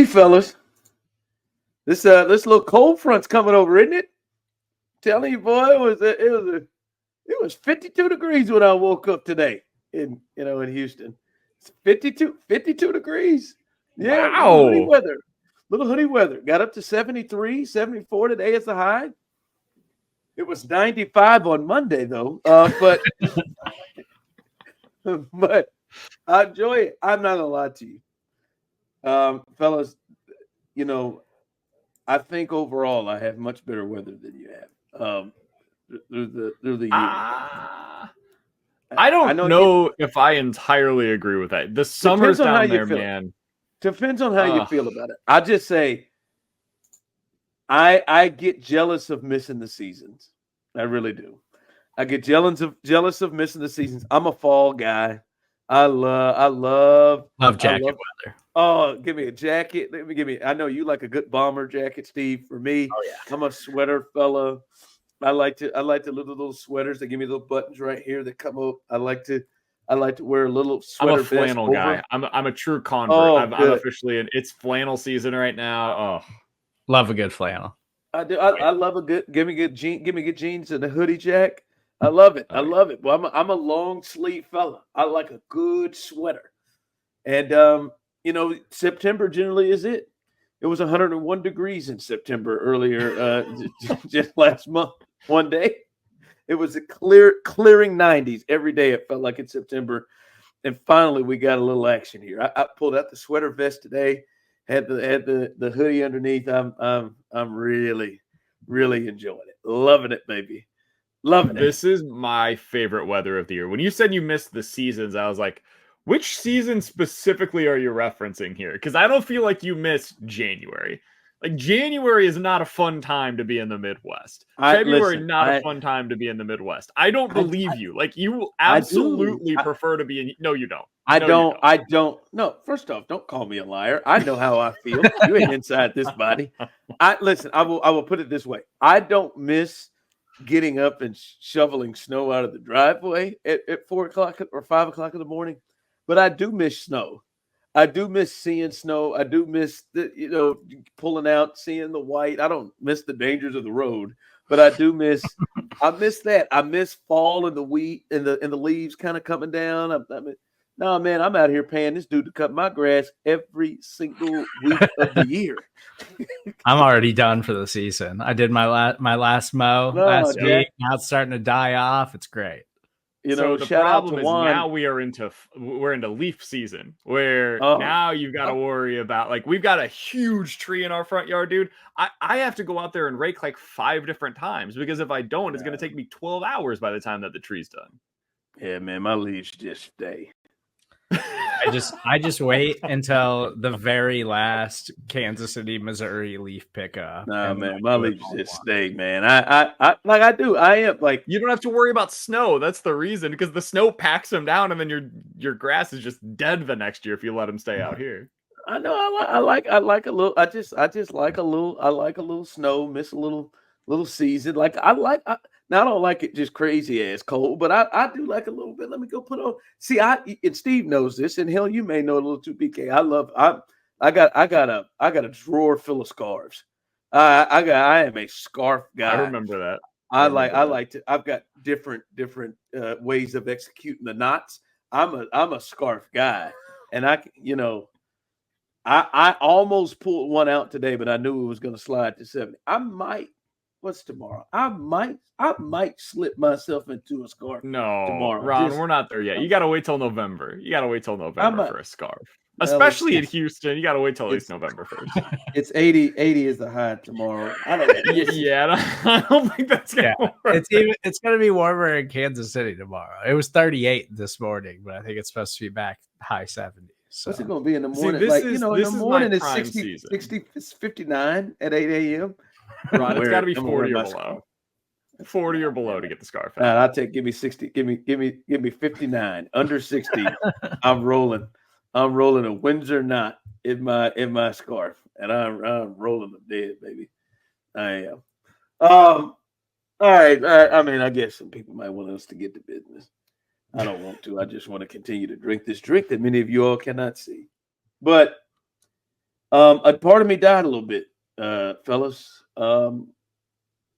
fellas. This little cold front's coming over, isn't it? Telling you, boy, it was 52 degrees when I woke up today in Houston. It's 52 degrees. Yeah, wow. Little hoodie weather. Got up to 73, 74 today as the high. It was 95 on Monday though. But but I enjoy it. I'm not gonna lie to you. Fellas, I think overall I have much better weather than you have. Through the year. I don't know if I entirely agree with that. The summer's down there, man. Depends on how you feel about it. I just say I get jealous of missing the seasons. I really do. I get jealous of missing the seasons. I'm a fall guy. I love jacket weather. Oh, give me a jacket. I know you like a good bomber jacket, Steve. For me, I'm a sweater fella. I like the little sweaters that give me little buttons right here that come up. I like to wear a little sweater. I'm a flannel guy. I'm a true convert. I'm officially it's flannel season right now. Oh, love a good flannel. I do. I love a good. Give me good jeans and a hoodie jack. I love it. I love it. Well, I'm a long sleeve fella. I like a good sweater, and September generally is it. It was 101 degrees in September earlier, just last month. One day, it was a clearing 90s every day. It felt like in September, and finally we got a little action here. I pulled out the sweater vest today, had the hoodie underneath. I'm really enjoying it, loving it, baby, loving it. This is my favorite weather of the year. When you said you missed the seasons, I was like, which season specifically are you referencing here? Because I don't feel like you missed January. Like, January is not a fun time to be in the Midwest. February, not a fun time to be in the Midwest. I don't believe you. Like, you absolutely prefer to be in. No, you don't. I don't. No, first off, don't call me a liar. I know how I feel. You ain't inside this body. I will put it this way. I don't miss getting up and shoveling snow out of the driveway at 4 o'clock or 5 o'clock in the morning, but I do miss snow. I do miss seeing snow. I do miss pulling out, seeing the white. I don't miss the dangers of the road, but I do miss. I miss that. I miss fall and the wheat and the leaves kind of coming down. No, man, I'm out here paying this dude to cut my grass every single week of the year. I'm already done for the season. I did my last mow last week. Now it's starting to die off. It's great. So the problem is now we're into leaf season where now you've got to worry about, like, we've got a huge tree in our front yard, dude. I have to go out there and rake like 5 different times because if I don't, it's going to take me 12 hours by the time that the tree's done. Yeah, man, my leaves just stay. I just wait until the very last Kansas City, Missouri leaf pickup. No, man, my leaves just stay, man. I do. I am like, you don't have to worry about snow. That's the reason, because the snow packs them down, and then your grass is just dead the next year if you let them stay out here. I know. I like a little. I just like a little. I like a little snow. Miss a little season. Like Now, I don't like it just crazy ass cold, but I do like a little bit. Let me go put on. See, and Steve knows this, and hell, you may know a little too, BK. I got a drawer full of scarves. I am a scarf guy. I remember that. I've got different ways of executing the knots. I'm a scarf guy, and I almost pulled one out today, but I knew it was going to slide to 70. What's tomorrow? I might slip myself into a scarf. No, tomorrow. Ron, we're not there yet. You got to wait till November. For a scarf, especially in Houston. You got to wait till at least November 1st. It's 80 is the high tomorrow. I don't think that's gonna work. It's gonna be warmer in Kansas City tomorrow. It was 38 this morning, but I think it's supposed to be back high 70s. So. What's it gonna be in the morning? In the morning it's 60, 59 at 8 a.m. Ron, it's got to be 40 or below. 40 or below to get the scarf. I'll give me 60. Give me 59. Under 60. I'm rolling a Windsor knot in my scarf, and I'm rolling them dead, baby. I am. All right. I mean, I guess some people might want us to get to business. I don't want to. I just want to continue to drink this drink that many of you all cannot see. But A part of me died a little bit, fellas.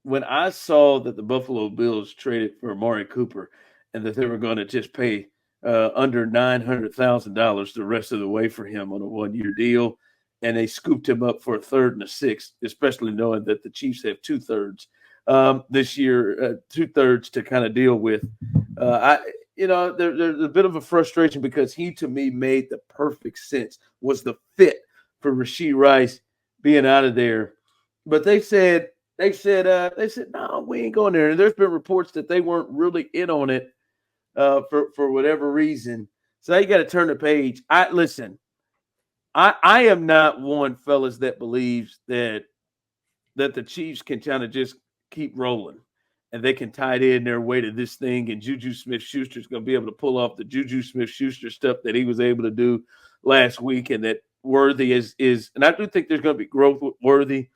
When I saw that the Buffalo Bills traded for Amari Cooper and that they were going to just pay under $900,000 the rest of the way for him on a 1-year deal, and they scooped him up for a third and a sixth, especially knowing that the Chiefs have 2/3 this year, 2/3 to kind of deal with. There's a bit of a frustration because he, to me, made the perfect sense, was the fit for Rashee Rice being out of there. But they said, no, we ain't going there. And there's been reports that they weren't really in on it for whatever reason. So you got to turn the page. I am not one, fellas, that believes that the Chiefs can kind of just keep rolling and they can tie it in their way to this thing. And Juju Smith-Schuster is going to be able to pull off the Juju Smith-Schuster stuff that he was able to do last week, and that Worthy is, and I do think there's going to be growth with Worthy.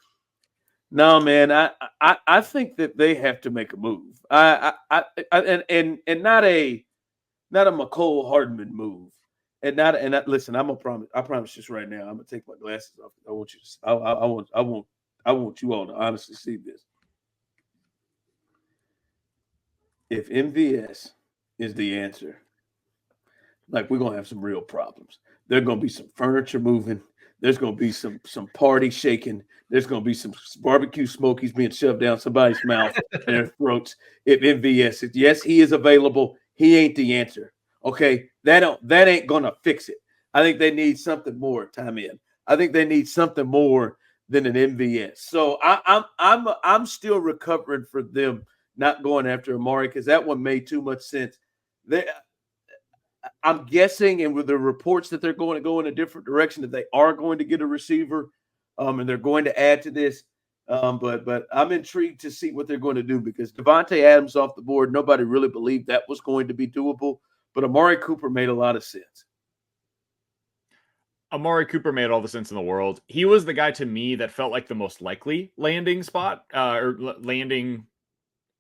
No, man, I think that they have to make a move. And not a McCole Hardman move, listen. I promise this right now. I'm gonna take my glasses off. I want you to. I want you all to honestly see this. If MVS is the answer, like, we're gonna have some real problems. There's gonna be some furniture moving. There's gonna be some party shaking. There's gonna be some barbecue smokies being shoved down somebody's mouth and their throats. If MVS is, yes, he is available. He ain't the answer. Okay, that ain't gonna fix it. I think they need something more. Time in. I think they need something more than an MVS. So I'm still recovering for them not going after Amari, because that one made too much sense. I'm guessing, and with the reports that they're going to go in a different direction, that they are going to get a receiver, and they're going to add to this. But I'm intrigued to see what they're going to do, because Devontae Adams off the board, nobody really believed that was going to be doable. But Amari Cooper made a lot of sense. Amari Cooper made all the sense in the world. He was the guy to me that felt like the most likely landing spot or landing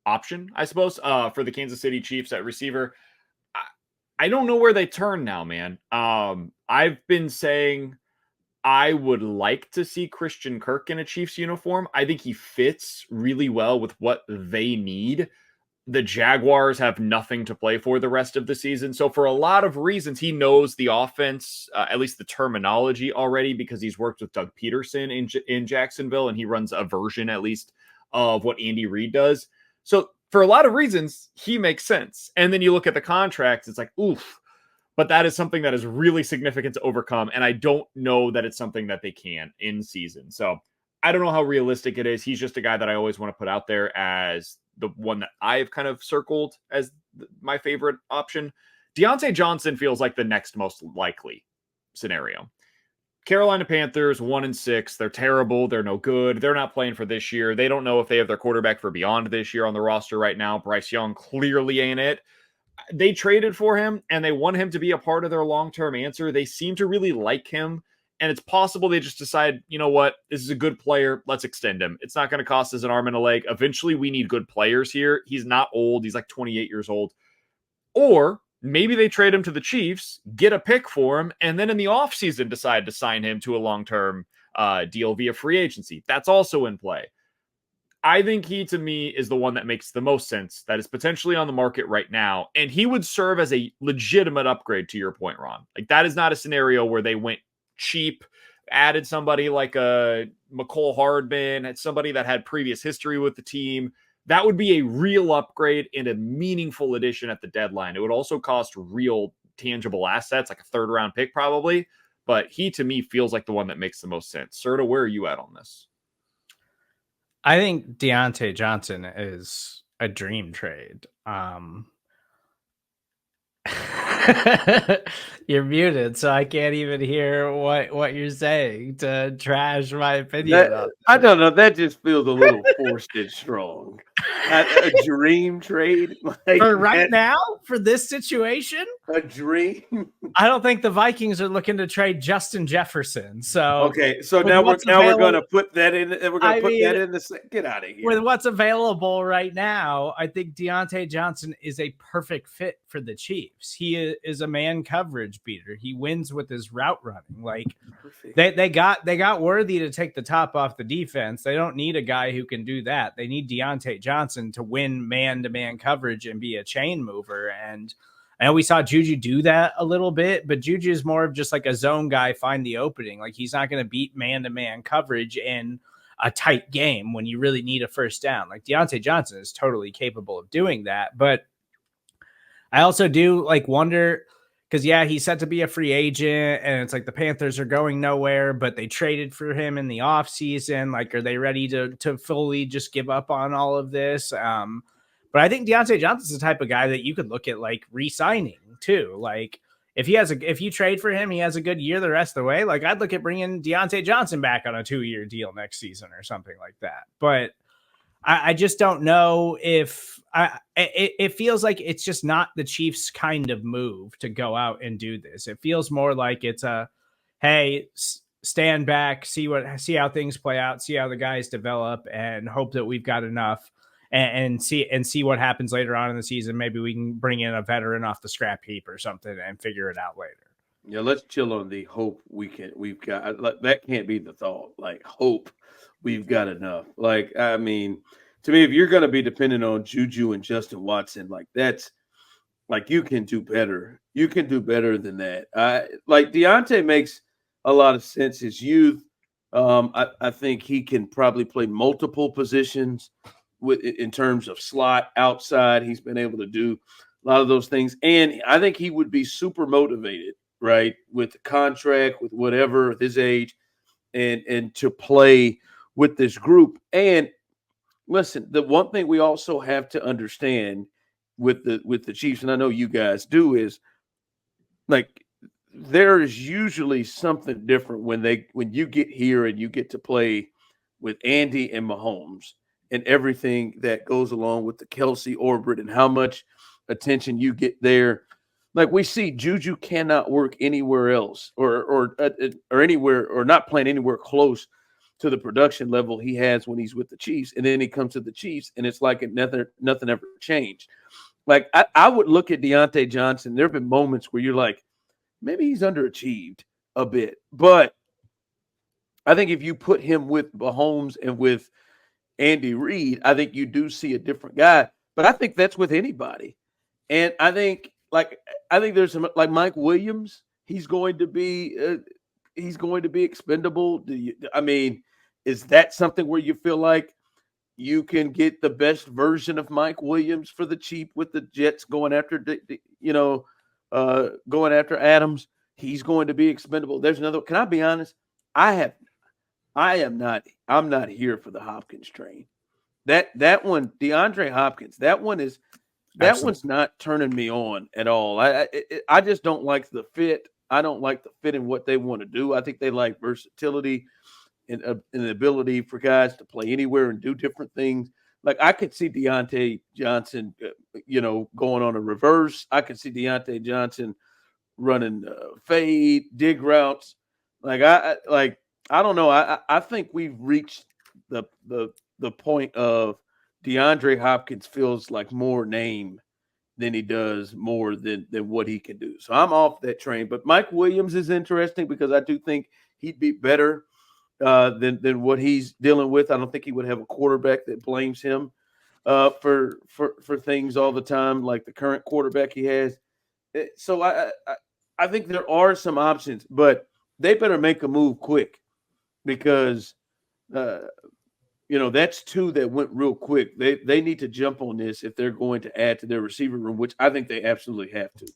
option, I suppose, for the Kansas City Chiefs at receiver. I don't know where they turn now, man. I've been saying I would like to see Christian Kirk in a Chiefs uniform. I think he fits really well with what they need. The Jaguars have nothing to play for the rest of the season. So for a lot of reasons, he knows the offense, at least the terminology already, because he's worked with Doug Peterson in Jacksonville, and he runs a version, at least, of what Andy Reid does. So for a lot of reasons, he makes sense. And then you look at the contracts, it's like, oof. But that is something that is really significant to overcome. And I don't know that it's something that they can in season. So I don't know how realistic it is. He's just a guy that I always want to put out there as the one that I've kind of circled as my favorite option. Deontay Johnson feels like the next most likely scenario. Carolina Panthers 1-6. They're terrible. They're no good. They're not playing for this year. They don't know if they have their quarterback for beyond this year on the roster right now. Bryce Young clearly ain't it. They traded for him, and they want him to be a part of their long-term answer. They seem to really like him, and it's possible they just decide, you know what, this is a good player. Let's extend him. It's not going to cost us an arm and a leg. Eventually, we need good players here. He's not old. He's like 28 years old. Or maybe they trade him to the Chiefs, get a pick for him, and then in the offseason decide to sign him to a long-term deal via free agency. That's also in play. I think he, to me, is the one that makes the most sense, that is potentially on the market right now. And he would serve as a legitimate upgrade, to your point, Ron. Like, that is not a scenario where they went cheap, added somebody like a McCole Hardman, had somebody that had previous history with the team. That would be a real upgrade and a meaningful addition at the deadline. It would also cost real tangible assets, like a third-round pick probably. But he, to me, feels like the one that makes the most sense. Serda, where are you at on this? I think Deontay Johnson is a dream trade. You're muted, so I can't even hear what you're saying to trash my opinion. I don't know. That just feels a little forced and strong. A dream trade like For right now, for this situation, a dream. I don't think the Vikings are looking to trade Justin Jefferson. So Okay, so now we're going to put that in. We're going to put that in the. Get out of here. With what's available right now, I think Deontay Johnson is a perfect fit for the Chiefs. He is a man coverage beater. He wins with his route running. Like they got Worthy to take the top off the defense. They don't need a guy who can do that. They need Deontay Johnson to win man-to-man coverage and be a chain mover. And I know we saw Juju do that a little bit, but Juju is more of just like a zone guy, find the opening. Like he's not going to beat man-to-man coverage in a tight game when you really need a first down. Like Deontay Johnson is totally capable of doing that. But I also do like wonder because, yeah, he's set to be a free agent and it's like the Panthers are going nowhere, but they traded for him in the offseason. Like, are they ready to fully just give up on all of this? But I think Deontay Johnson's the type of guy that you could look at like re-signing too. Like if you trade for him, he has a good year the rest of the way. Like I'd look at bringing Deontay Johnson back on a 2-year deal next season or something like that. But I just don't know if it feels like it's just not the Chiefs kind of move to go out and do this. It feels more like it's a, hey, stand back, see how things play out, see how the guys develop, and hope that we've got enough. And see what happens later on in the season. Maybe we can bring in a veteran off the scrap heap or something and figure it out later. Yeah, let's chill on the hope we've got. That can't be the thought. Like hope we've got enough. Like I mean, to me, if you're going to be dependent on Juju and Justin Watson, like that's like you can do better. You can do better than that. Like Deontay makes a lot of sense. His youth, I think he can probably play multiple positions. In terms of slot outside, he's been able to do a lot of those things. And I think he would be super motivated, right, with the contract, with whatever, with his age, and to play with this group. And listen, the one thing we also have to understand with the Chiefs, and I know you guys do, is like there is usually something different when you get here and you get to play with Andy and Mahomes. And everything that goes along with the Kelsey orbit and how much attention you get there. Like we see Juju cannot work anywhere else or anywhere or not playing anywhere close to the production level he has when he's with the Chiefs. And then he comes to the Chiefs and it's like nothing ever changed. Like I would look at Deontay Johnson. There have been moments where you're like, maybe he's underachieved a bit. But I think if you put him with Mahomes and with Andy Reid, I think you do see a different guy, but I think that's with anybody. And I think there's some like Mike Williams, he's going to be expendable. I mean, is that something where you feel like you can get the best version of Mike Williams for the cheap with the Jets going after Adams? He's going to be expendable. There's another. Can I be honest? I'm not here for the Hopkins train. That one, DeAndre Hopkins, one's not turning me on at all. I just don't like the fit. I don't like the fit in what they want to do. I think they like versatility and the ability for guys to play anywhere and do different things. Like I could see Deontay Johnson, going on a reverse. I could see Deontay Johnson running fade, dig routes. I don't know. I think we've reached the point of DeAndre Hopkins feels like more name than he does more than what he can do. So I'm off that train. But Mike Williams is interesting because I do think he'd be better than what he's dealing with. I don't think he would have a quarterback that blames him for things all the time like the current quarterback he has. So I think there are some options, but they better make a move quick. Because, that's two that went real quick. They need to jump on this if they're going to add to their receiver room, which I think they absolutely have to.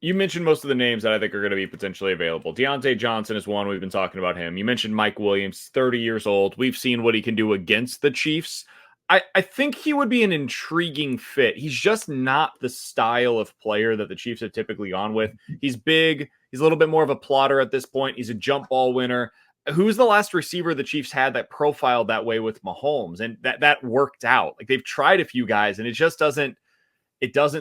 You mentioned most of the names that I think are going to be potentially available. Deontay Johnson is one. We've been talking about him. You mentioned Mike Williams, 30 years old. We've seen what he can do against the Chiefs. I think he would be an intriguing fit. He's just not the style of player that the Chiefs have typically gone with. He's big. He's a little bit more of a plotter at this point. He's a jump ball winner. who's the last receiver the Chiefs had that profiled that way with Mahomes? And that worked out. Like, they've tried a few guys and it just doesn't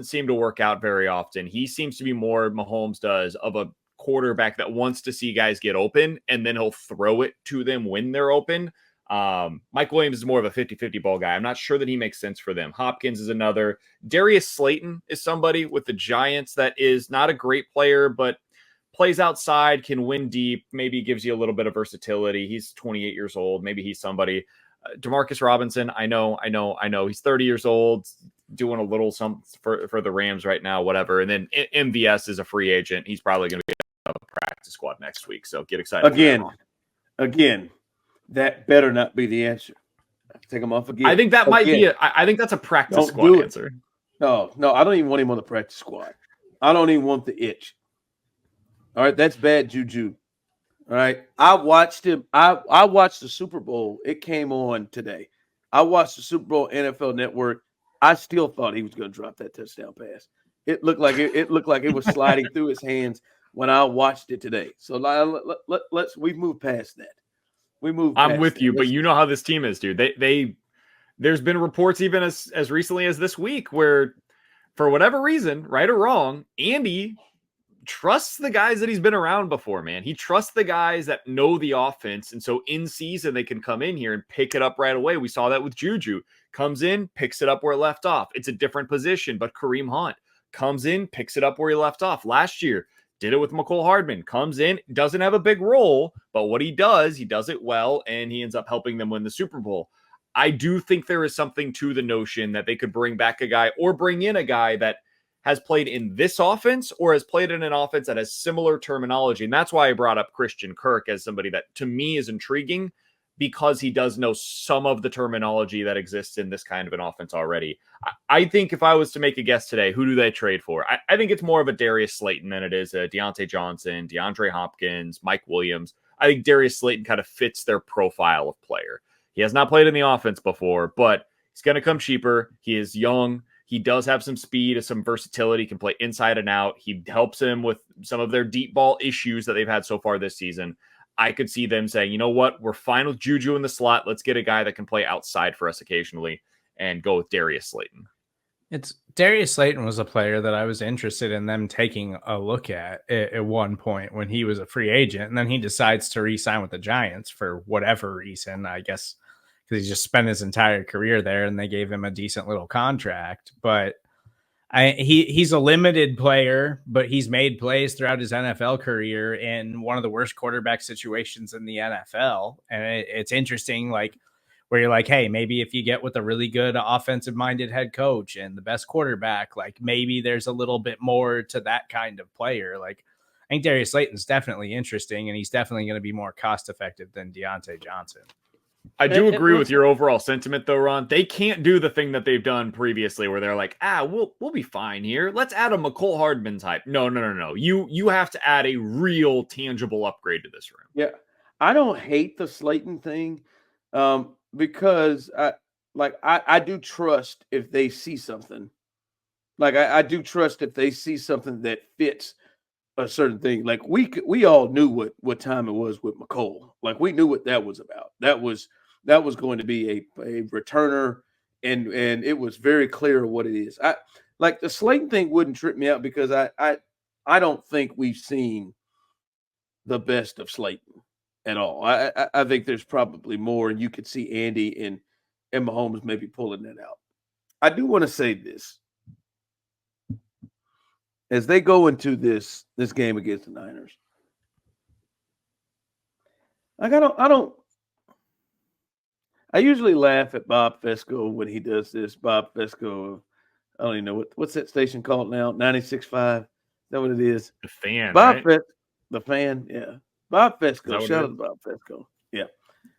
seem to work out very often. He seems to be more, Mahomes does, of a quarterback that wants to see guys get open and then he'll throw it to them when they're open. Mike Williams is more of a 50-50 ball guy. I'm not sure that he makes sense for them. Hopkins is another. Darius Slayton is somebody with the Giants that is not a great player, but plays outside, can win deep, maybe gives you a little bit of versatility. He's 28 years old. Maybe he's somebody. Demarcus Robinson, I know. He's 30 years old, doing a little something for the Rams right now, whatever. And then MVS is a free agent. He's probably going to be a practice squad next week. So get excited. Again, that better not be the answer. Take him off again. I think that might be I think that's a practice squad answer. No, I don't even want him on the practice squad. I don't even want the itch. All right, that's bad juju. All right, I watched him. I watched the Super Bowl. It came on today. I watched the Super Bowl NFL Network. I still thought he was going to drop that touchdown pass. It looked like it was sliding through his hands when I watched it today. So we've moved past that. I'm with you, but you know how this team is, dude. There's been reports even as recently as this week where, for whatever reason, right or wrong, Andy trusts the guys that he's been around before, man. He trusts the guys that know the offense. And so in season, they can come in here and pick it up right away. We saw that with Juju. Comes in, picks it up where it left off. It's a different position, but Kareem Hunt comes in, picks it up where he left off. Last year, did it with McCole Hardman. Comes in, doesn't have a big role, but what he does it well, and he ends up helping them win the Super Bowl. I do think there is something to the notion that they could bring back a guy or bring in a guy that has played in this offense or has played in an offense that has similar terminology. And that's why I brought up Christian Kirk as somebody that to me is intriguing, because he does know some of the terminology that exists in this kind of an offense already. I think if I was to make a guess today, who do they trade for? I think it's more of a Darius Slayton than it is a Deontay Johnson, DeAndre Hopkins, Mike Williams. I think Darius Slayton kind of fits their profile of player. He has not played in the offense before, but he's going to come cheaper. He is young. He does have some speed, some versatility, can play inside and out. He helps him with some of their deep ball issues that they've had so far this season. I could see them saying, you know what, we're fine with Juju in the slot. Let's get a guy that can play outside for us occasionally and go with Darius Slayton. Darius Slayton was a player that I was interested in them taking a look at one point when he was a free agent. And then he decides to re-sign with the Giants for whatever reason, I guess, because he just spent his entire career there and they gave him a decent little contract. But he's a limited player, but he's made plays throughout his NFL career in one of the worst quarterback situations in the NFL. And it's interesting, like, where you're like, hey, maybe if you get with a really good offensive minded head coach and the best quarterback, like maybe there's a little bit more to that kind of player. Like, I think Darius Slayton's definitely interesting, and he's definitely going to be more cost effective than Deontay Johnson. I do agree with your overall sentiment, though, Ron. They can't do the thing that they've done previously where they're like, we'll be fine here. Let's add a McCole Hardman type. No. You have to add a real tangible upgrade to this room. Yeah. I don't hate the Slayton thing because I do trust if they see something. Like I do trust if they see something that fits a certain thing. Like we all knew what time it was with McCole. Like we knew what that was about. That was going to be a returner, and it was very clear what it is. Like the Slayton thing wouldn't trip me out because I don't think we've seen the best of Slayton at all. I think there's probably more, and you could see Andy and Mahomes maybe pulling that out. I do want to say this. As they go into this game against the Niners, like I usually laugh at Bob Fesco when he does this. Bob Fesco, I don't even know what's that station called now? 96.5. Is that what it is? The Fan. Bob right? The Fan, yeah. Bob Fesco. Shout out to Bob Fesco. Yeah.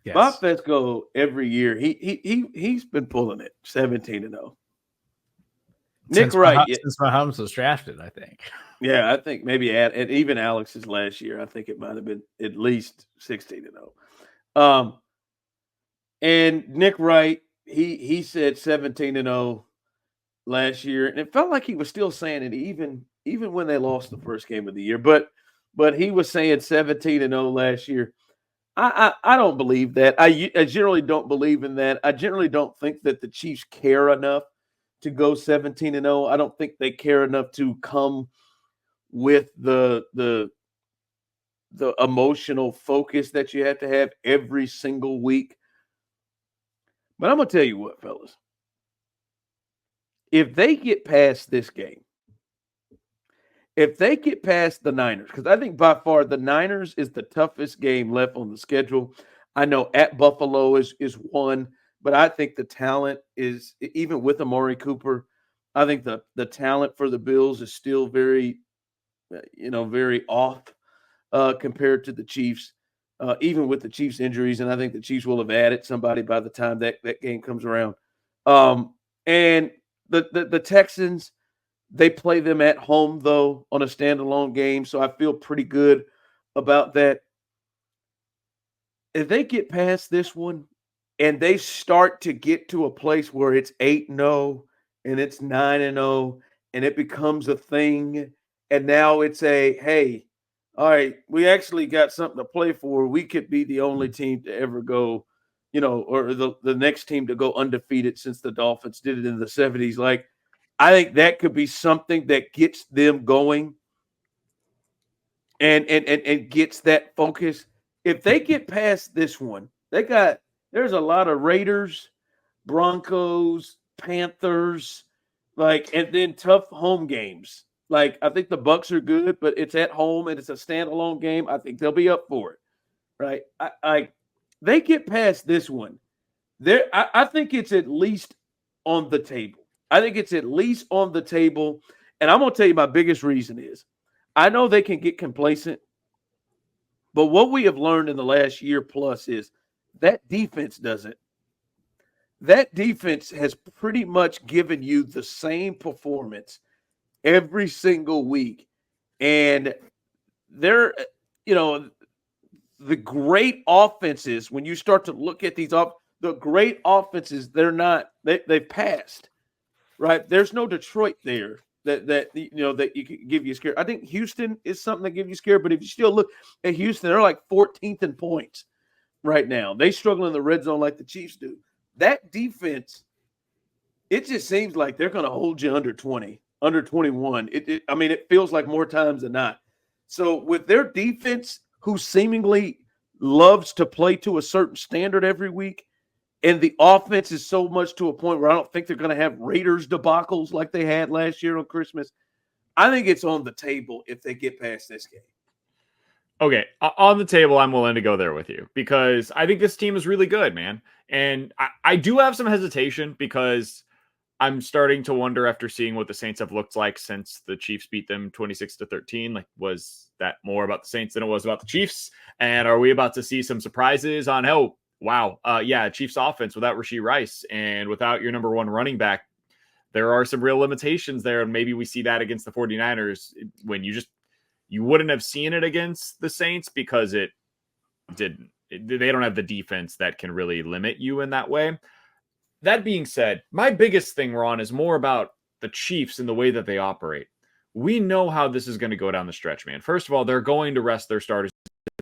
Yes. Bob Fesco every year he's been pulling it 17-0. Nick Wright, since Mahomes was drafted, I think. Yeah, I think maybe and even Alex's last year, I think it might have been at least 16-0. And Nick Wright, he said 17-0 last year, and it felt like he was still saying it even when they lost the first game of the year. But he was saying 17-0 last year. I don't believe that. I generally don't believe in that. I generally don't think that the Chiefs care enough to go 17-0. I don't think they care enough to come with the emotional focus that you have to have every single week. But I'm gonna tell you what, fellas. If they get past this game, if they get past the Niners, because I think by far the Niners is the toughest game left on the schedule. I know at Buffalo is one, but I think the talent is, even with Amari Cooper, I think the talent for the Bills is still very, very off compared to the Chiefs, even with the Chiefs injuries. And I think the Chiefs will have added somebody by the time that game comes around. And the Texans, they play them at home, though, on a standalone game. So I feel pretty good about that. If they get past this one and they start to get to a place where it's 8-0 and it's 9-0 and it becomes a thing, and now it's hey, all right, we actually got something to play for. We could be the only team to ever go, or the next team to go undefeated since the Dolphins did it in the 70s. Like, I think that could be something that gets them going and gets that focus. If they get past this one, there's a lot of Raiders, Broncos, Panthers, and then tough home games. Like, I think the Bucks are good, but it's at home and it's a standalone game. I think they'll be up for it, right? They get past this one. I think it's at least on the table. I think it's at least on the table. And I'm going to tell you my biggest reason is I know they can get complacent, but what we have learned in the last year plus is that defense doesn't. That defense has pretty much given you the same performance every single week. And they're, the great offenses, when you start to look at the great offenses, they've passed, right? There's no Detroit there that you can give you scare. I think Houston is something that gives you scare, but if you still look at Houston, they're like 14th in points right now. They struggle in the red zone like the Chiefs do. That defense, it just seems like they're going to hold you under 20, under 21. It feels like more times than not. So with their defense, who seemingly loves to play to a certain standard every week, and the offense is so much to a point where I don't think they're going to have Raiders debacles like they had last year on Christmas. I think it's on the table if they get past this game. Okay, on the table, I'm willing to go there with you because I think this team is really good, man. And I do have some hesitation because I'm starting to wonder after seeing what the Saints have looked like since the Chiefs beat them 26-13. Like, was that more about the Saints than it was about the Chiefs? And are we about to see some surprises on, Chiefs offense without Rashee Rice and without your number one running back? There are some real limitations there. And maybe we see that against the 49ers when you wouldn't have seen it against the Saints because they don't have the defense that can really limit you in that way. That being said, my biggest thing, Ron, is more about the Chiefs and the way that they operate. We know how this is going to go down the stretch, man. First of all, they're going to rest their starters.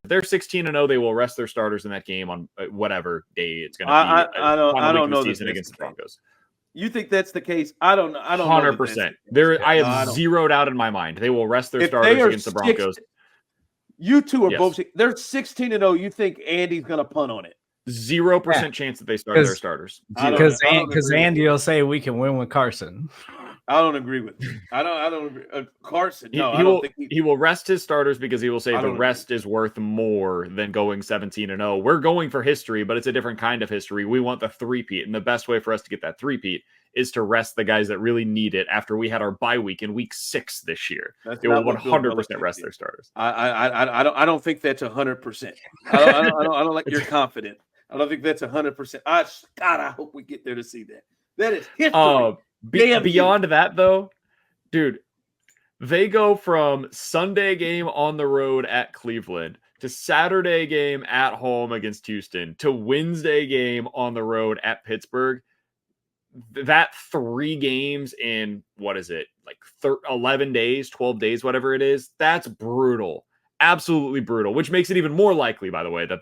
If they're 16-0, they will rest their starters in that game on whatever day it's going to be. I don't know the season against the Broncos. You think that's the case? I don't know. 100%. I have zeroed out in my mind. They will rest their starters against the Broncos. You two are both. They're 16-0. You think Andy's going to punt on it? 0% chance that they start their starters. Because Andy will say we can win with Carson. I don't agree with you. I don't agree. Carson. No, I don't think he will rest his starters because he will say the rest is worth more than going 17-0. We're going for history, but it's a different kind of history. We want the three-peat, and the best way for us to get that three-peat is to rest the guys that really need it after we had our bye week in week 6 this year. They will 100% rest their starters. I don't think that's 100%. I don't like you're confident. I don't think that's 100%. I hope we get there to see that. That is history. Beyond that, though, dude, they go from Sunday game on the road at Cleveland to Saturday game at home against Houston to Wednesday game on the road at Pittsburgh. That 3 games in, 11 days, 12 days, whatever it is, that's brutal. absolutely brutal, which makes it even more likely, by the way, that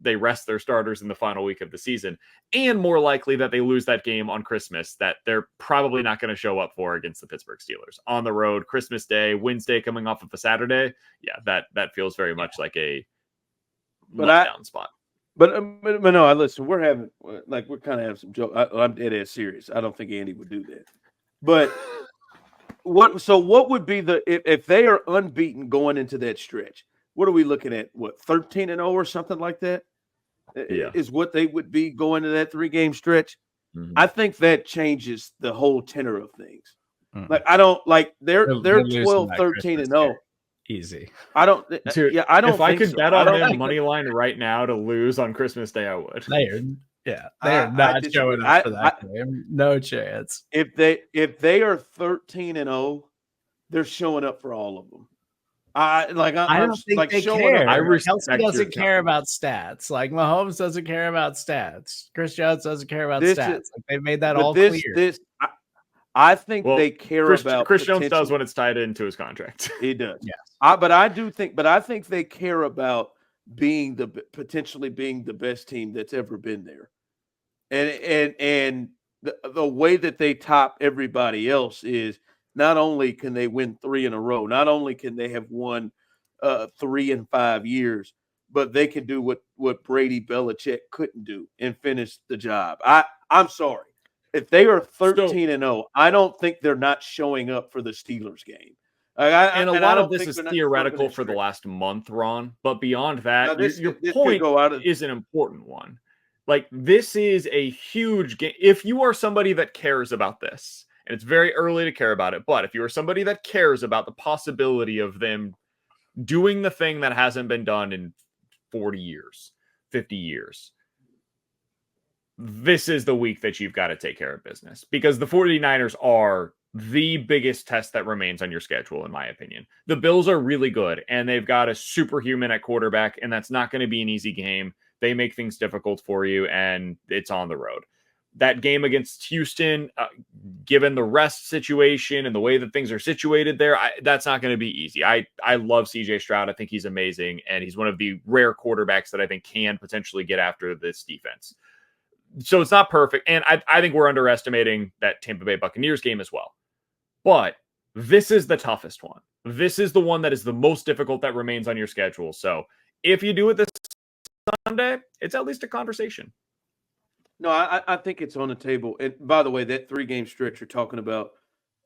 they rest their starters in the final week of the season, and more likely that they lose that game on Christmas that they're probably not going to show up for against the Pittsburgh Steelers on the road. Christmas Day, Wednesday coming off of a Saturday. Yeah, that feels very much like a letdown spot. But no, listen, we're kind of having some joke. I'm dead ass serious. I don't think Andy would do that. But what would be if they are unbeaten going into that stretch? What are we looking at? What, 13-0 or something like that? Yeah. Is what they would be going to that 3-game stretch. Mm-hmm. I think that changes the whole tenor of things. Mm-hmm. Like I don't like they're 12, 13-0. Easy. I don't. Dude, I don't. If I could so. bet on them money line right now to lose on Christmas Day, I would. They're not showing up for that game. No chance. If they are 13-0, they're showing up for all of them. I don't think they care. Kelsey doesn't care about stats. Like Mahomes doesn't care about stats. Chris Jones doesn't care about stats. They've made that all clear. I think they care about Chris Jones does when it's tied into his contract. He does. Yes. But I think they care about potentially being the best team that's ever been there. And the way that they top everybody else is not only can they win 3 in a row, not only can they have won 3 in 5 years, but they can do what Brady Belichick couldn't do and finish the job. I'm sorry. If they are 13-0, I don't think they're not showing up for the Steelers game. And a lot of this is theoretical for the last month, Ron. But beyond that, your point is an important one. Like, this is a huge game. If you are somebody that cares about this, and it's very early to care about it, but if you are somebody that cares about the possibility of them doing the thing that hasn't been done in 40 years, 50 years, this is the week that you've got to take care of business, because the 49ers are the biggest test that remains on your schedule, in my opinion. The Bills are really good, and they've got a superhuman at quarterback, and that's not going to be an easy game. They make things difficult for you, and it's on the road. That game against Houston, given the rest situation and the way that things are situated there, that's not going to be easy. I love CJ Stroud. I think he's amazing, and he's one of the rare quarterbacks that I think can potentially get after this defense. So it's not perfect, and I think we're underestimating that Tampa Bay Buccaneers game as well. But this is the toughest one. This is the one that is the most difficult that remains on your schedule. So if you do it this Sunday, it's at least a conversation. No, I think it's on the table. And by the way, that 3-game stretch you're talking about,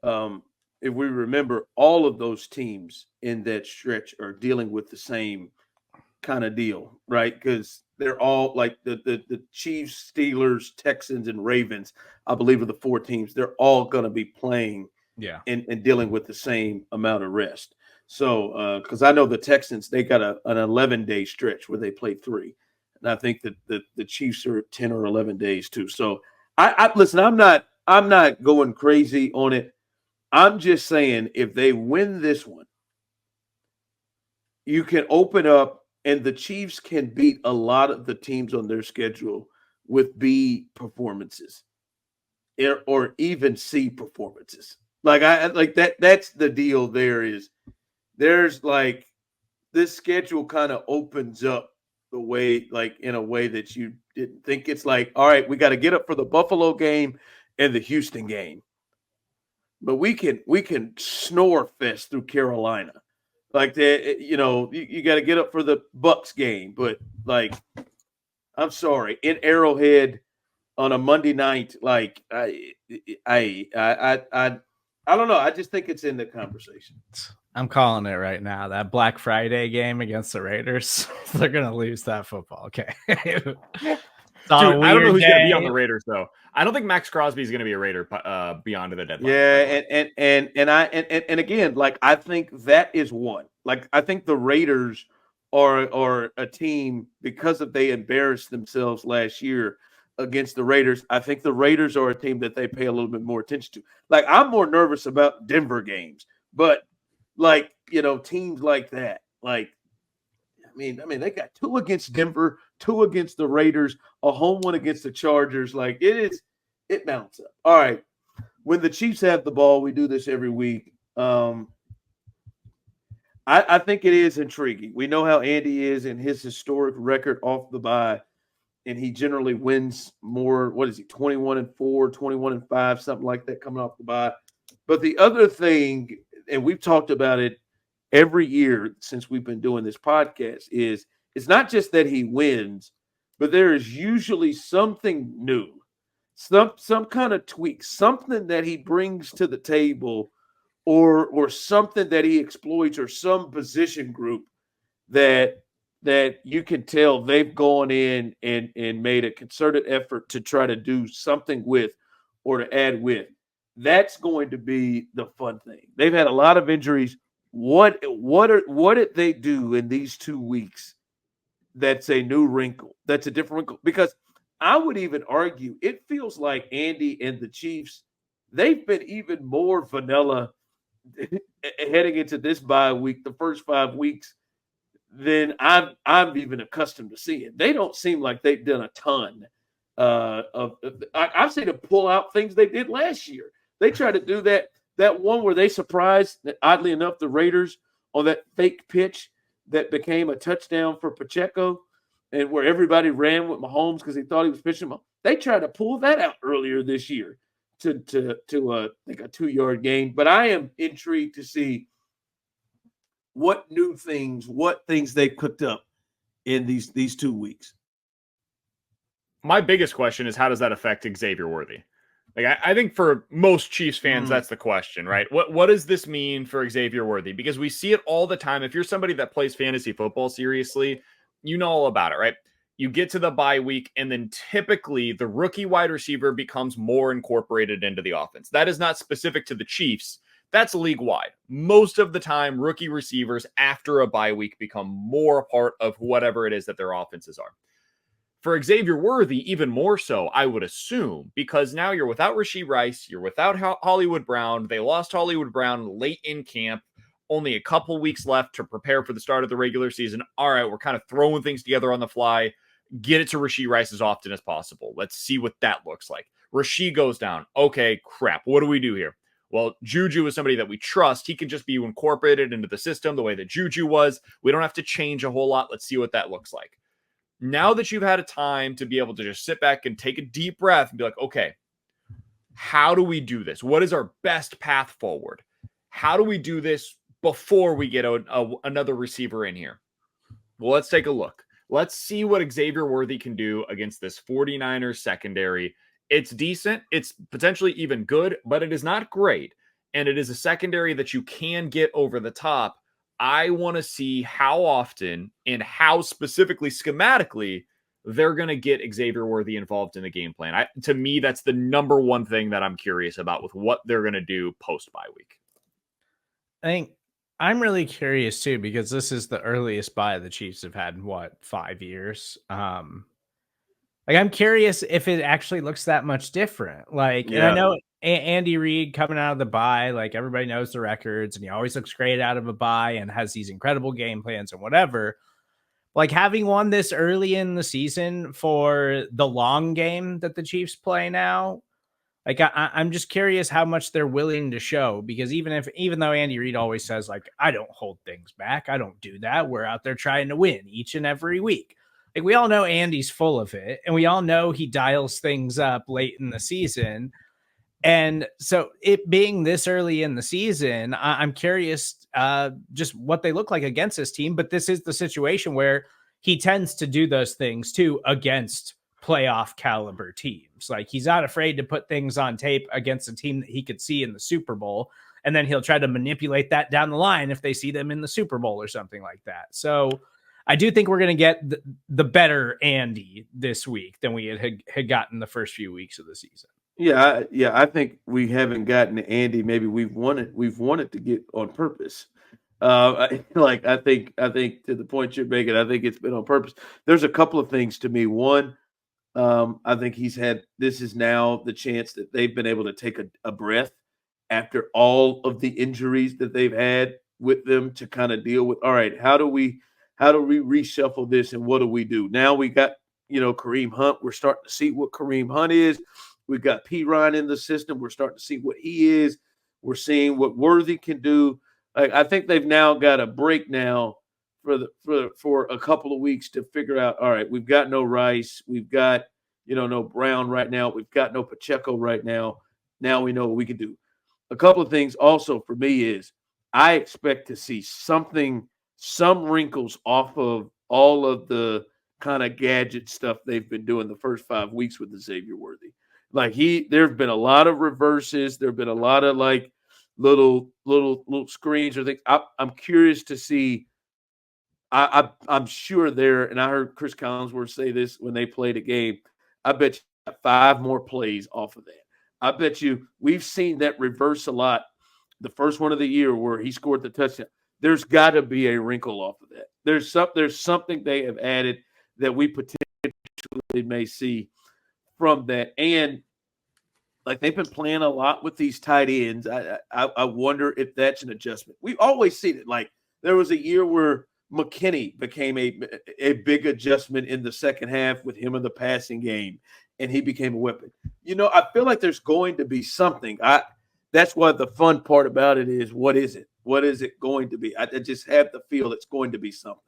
if we remember, all of those teams in that stretch are dealing with the same kind of deal, right? Because they're all like the Chiefs, Steelers, Texans, and Ravens, I believe, are the 4 teams. They're all going to be playing and dealing with the same amount of rest. So, because I know the Texans, they got an 11-day stretch where they play 3. And I think that the Chiefs are 10 or 11 days too. So I listen, I'm not going crazy on it. I'm just saying, if they win this one, you can open up, and the Chiefs can beat a lot of the teams on their schedule with B performances or even C performances. Like that's the deal there is. There's like this schedule kind of opens up the way, like in a way that you didn't think. It's like, all right, we got to get up for the Buffalo game and the Houston game, but we can snore fest through Carolina. Like that, you got to get up for the Bucks game, but like, I'm sorry, in Arrowhead on a Monday night, like I don't know. I just think it's in the conversation. I'm calling it right now. That Black Friday game against the Raiders, they're gonna lose that football. Okay. Dude, I don't know who's gonna be on the Raiders though. I don't think Max Crosby is gonna be a Raider beyond the deadline. Yeah, and again, like I think that is one. Like I think the Raiders are a team because they embarrassed themselves last year against the Raiders. I think the Raiders are a team that they pay a little bit more attention to. Like I'm more nervous about Denver games, but like, teams like that, like, I mean, they got 2 against Denver, 2 against the Raiders, a home one against the Chargers. Like it mounts up. All right. When the Chiefs have the ball, we do this every week. I I think it is intriguing. We know how Andy is in his historic record off the bye, and he generally wins more. What is he, 21-4, 21-5, something like that coming off the bye. But the other thing, and we've talked about it every year since we've been doing this podcast, is it's not just that he wins, but there is usually something new, some kind of tweak, something that he brings to the table, or something that he exploits, or some position group that you can tell they've gone in and made a concerted effort to try to do something with, or to add with. That's going to be the fun thing. They've had a lot of injuries. What did they do in these 2 weeks that's a new wrinkle? That's a different wrinkle. Because I would even argue it feels like Andy and the Chiefs, they've been even more vanilla heading into this bye week, the first 5 weeks, than I'm even accustomed to seeing. They don't seem like they've done a ton I've seen them pull out things they did last year. They tried to do that one where they surprised, oddly enough, the Raiders on that fake pitch that became a touchdown for Pacheco, and where everybody ran with Mahomes because he thought he was pitching. They tried to pull that out earlier this year to like a 2-yard gain. But I am intrigued to see what things they cooked up in these 2 weeks. My biggest question is, how does that affect Xavier Worthy? Like, I think for most Chiefs fans, that's the question, right? What does this mean for Xavier Worthy? Because we see it all the time. If you're somebody that plays fantasy football seriously, you know all about it, right? You get to the bye week, and then typically the rookie wide receiver becomes more incorporated into the offense. That is not specific to the Chiefs. That's league-wide. Most of the time, rookie receivers after a bye week become more a part of whatever it is that their offenses are. For Xavier Worthy, even more so, I would assume, because now you're without Rashee Rice, you're without Hollywood Brown. They lost Hollywood Brown late in camp, only a couple weeks left to prepare for the start of the regular season. All right, we're kind of throwing things together on the fly. Get it to Rashee Rice as often as possible. Let's see what that looks like. Rashee goes down. Okay, crap. What do we do here? Well, Juju is somebody that we trust. He can just be incorporated into the system the way that Juju was. We don't have to change a whole lot. Let's see what that looks like. Now that you've had a time to be able to just sit back and take a deep breath and be like, okay, how do we do this? What is our best path forward? How do we do this before we get another receiver in here? Well, let's take a look. Let's see what Xavier Worthy can do against this 49ers secondary. It's decent. It's potentially even good, but it is not great. And it is a secondary that you can get over the top. I want to see how often and how specifically schematically they're going to get Xavier Worthy involved in the game plan. To me, that's the number one thing that I'm curious about with what they're going to do post-bye week. I think I'm really curious too, because this is the earliest bye the Chiefs have had in 5 years. I'm curious if it actually looks that much different. Like, yeah. And I know Andy Reid coming out of the bye, like everybody knows the records, and he always looks great out of a bye and has these incredible game plans and whatever. Like, having won this early in the season for the long game that the Chiefs play now, like I'm just curious how much they're willing to show, because even though Andy Reid always says, like, I don't hold things back, I don't do that, we're out there trying to win each and every week. Like, we all know Andy's full of it, and we all know he dials things up late in the season. And so it being this early in the season, I'm curious just what they look like against this team. But this is the situation where he tends to do those things too against playoff caliber teams. Like, he's not afraid to put things on tape against a team that he could see in the Super Bowl, and then he'll try to manipulate that down the line if they see them in the Super Bowl or something like that. So I do think we're going to get the better Andy this week than we had gotten the first few weeks of the season. Yeah, I think we haven't gotten Andy. Maybe we've wanted to get on purpose. I think to the point you're making, I think it's been on purpose. There's a couple of things to me. One, I think this is now the chance that they've been able to take a breath after all of the injuries that they've had with them, to kind of deal with, all right, how do we reshuffle this, and what do we do? Now we got, Kareem Hunt. We're starting to see what Kareem Hunt is. We've got P. Ryan in the system. We're starting to see what he is. We're seeing what Worthy can do. Like I think they've now got a break now for a couple of weeks to figure out. All right, we've got no Rice, we've got no Brown right now, we've got no Pacheco right now. Now we know what we can do. A couple of things also for me is I expect to see some wrinkles off of all of the kind of gadget stuff they've been doing the first 5 weeks with the Xavier Worthy. Like there've been a lot of reverses. There've been a lot of like little screens or things. I'm curious to see. I'm sure there, and I heard Chris Collinsworth say this when they played a game. I bet you got 5 more plays off of that. I bet you we've seen that reverse a lot. The first one of the year where he scored the touchdown. There's got to be a wrinkle off of that. There's something they have added that we potentially may see from that. And like they've been playing a lot with these tight ends. I wonder if that's an adjustment. We've always seen it. Like there was a year where McKinney became a big adjustment in the second half with him in the passing game, and he became a weapon. I feel like there's going to be something. That's what the fun part about it is. What is it? What is it going to be? I just have the feel it's going to be something.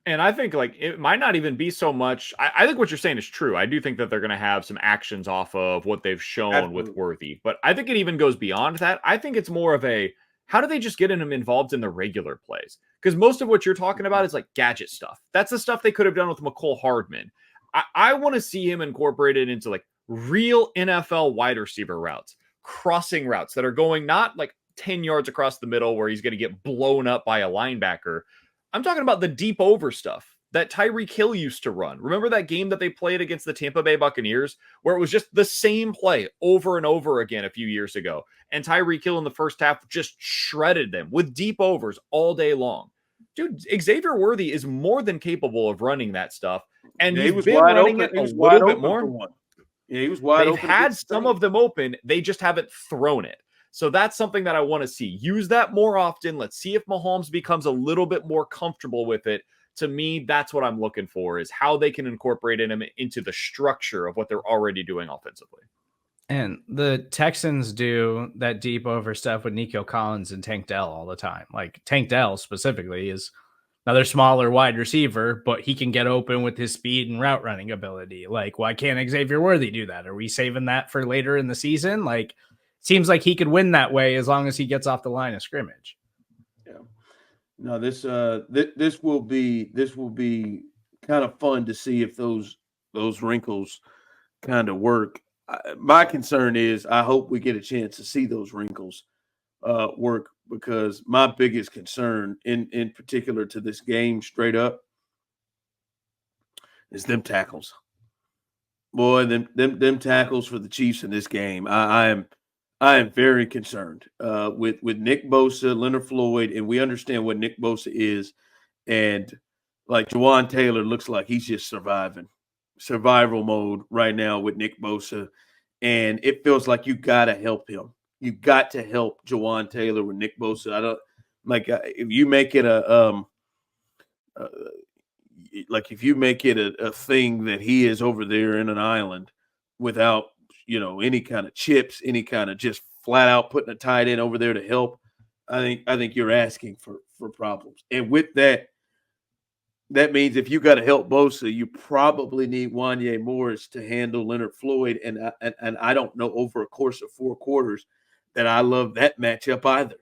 And I think like it might not even be so much. I think what you're saying is true. I do think that they're going to have some actions off of what they've shown Absolutely. with Worthy. But I think it even goes beyond that. I think it's more of a, how do they just get him involved in the regular plays? Because most of what you're talking about is like gadget stuff. That's the stuff they could have done with McCole Hardman. I want to see him incorporated into like real NFL wide receiver routes, crossing routes that are going not like 10 yards across the middle where he's going to get blown up by a linebacker. I'm talking about the deep over stuff that Tyreek Hill used to run. Remember that game that they played against the Tampa Bay Buccaneers where it was just the same play over and over again a few years ago? And Tyreek Hill in the first half just shredded them with deep overs all day long. Dude, Xavier Worthy is more than capable of running that stuff. And he was been wide running open. it a little bit more. Yeah, he was wide open. They've had some of them open. They just haven't thrown it. So that's something that I want to see. Use that more often. Let's see if Mahomes becomes a little bit more comfortable with it. To me, that's what I'm looking for, is how they can incorporate him into the structure of what they're already doing offensively. And the Texans do that deep over stuff with Nico Collins and Tank Dell all the time. Like Tank Dell specifically is another smaller wide receiver, but he can get open with his speed and route running ability. Like, why can't Xavier Worthy do that? Are we saving that for later in the season? Like, seems like he could win that way as long as he gets off the line of scrimmage. Yeah. No, this will be kind of fun to see if those wrinkles kind of work. My concern is I hope we get a chance to see those wrinkles work, because my biggest concern in particular to this game straight up is them tackles. Boy, them tackles for the Chiefs in this game. I am very concerned with Nick Bosa, Leonard Floyd, and we understand what Nick Bosa is. And like Jawan Taylor looks like he's just survival mode right now with Nick Bosa. And it feels like you got to help him. You got to help Jawan Taylor with Nick Bosa. I don't like if you make it a thing that he is over there in an island without any kind of chips, any kind of just flat out putting a tight end over there to help. I think you're asking for problems. And with that means if you got to help Bosa, you probably need Wanye Morris to handle Leonard Floyd. And I don't know over a course of 4 quarters that I love that matchup either.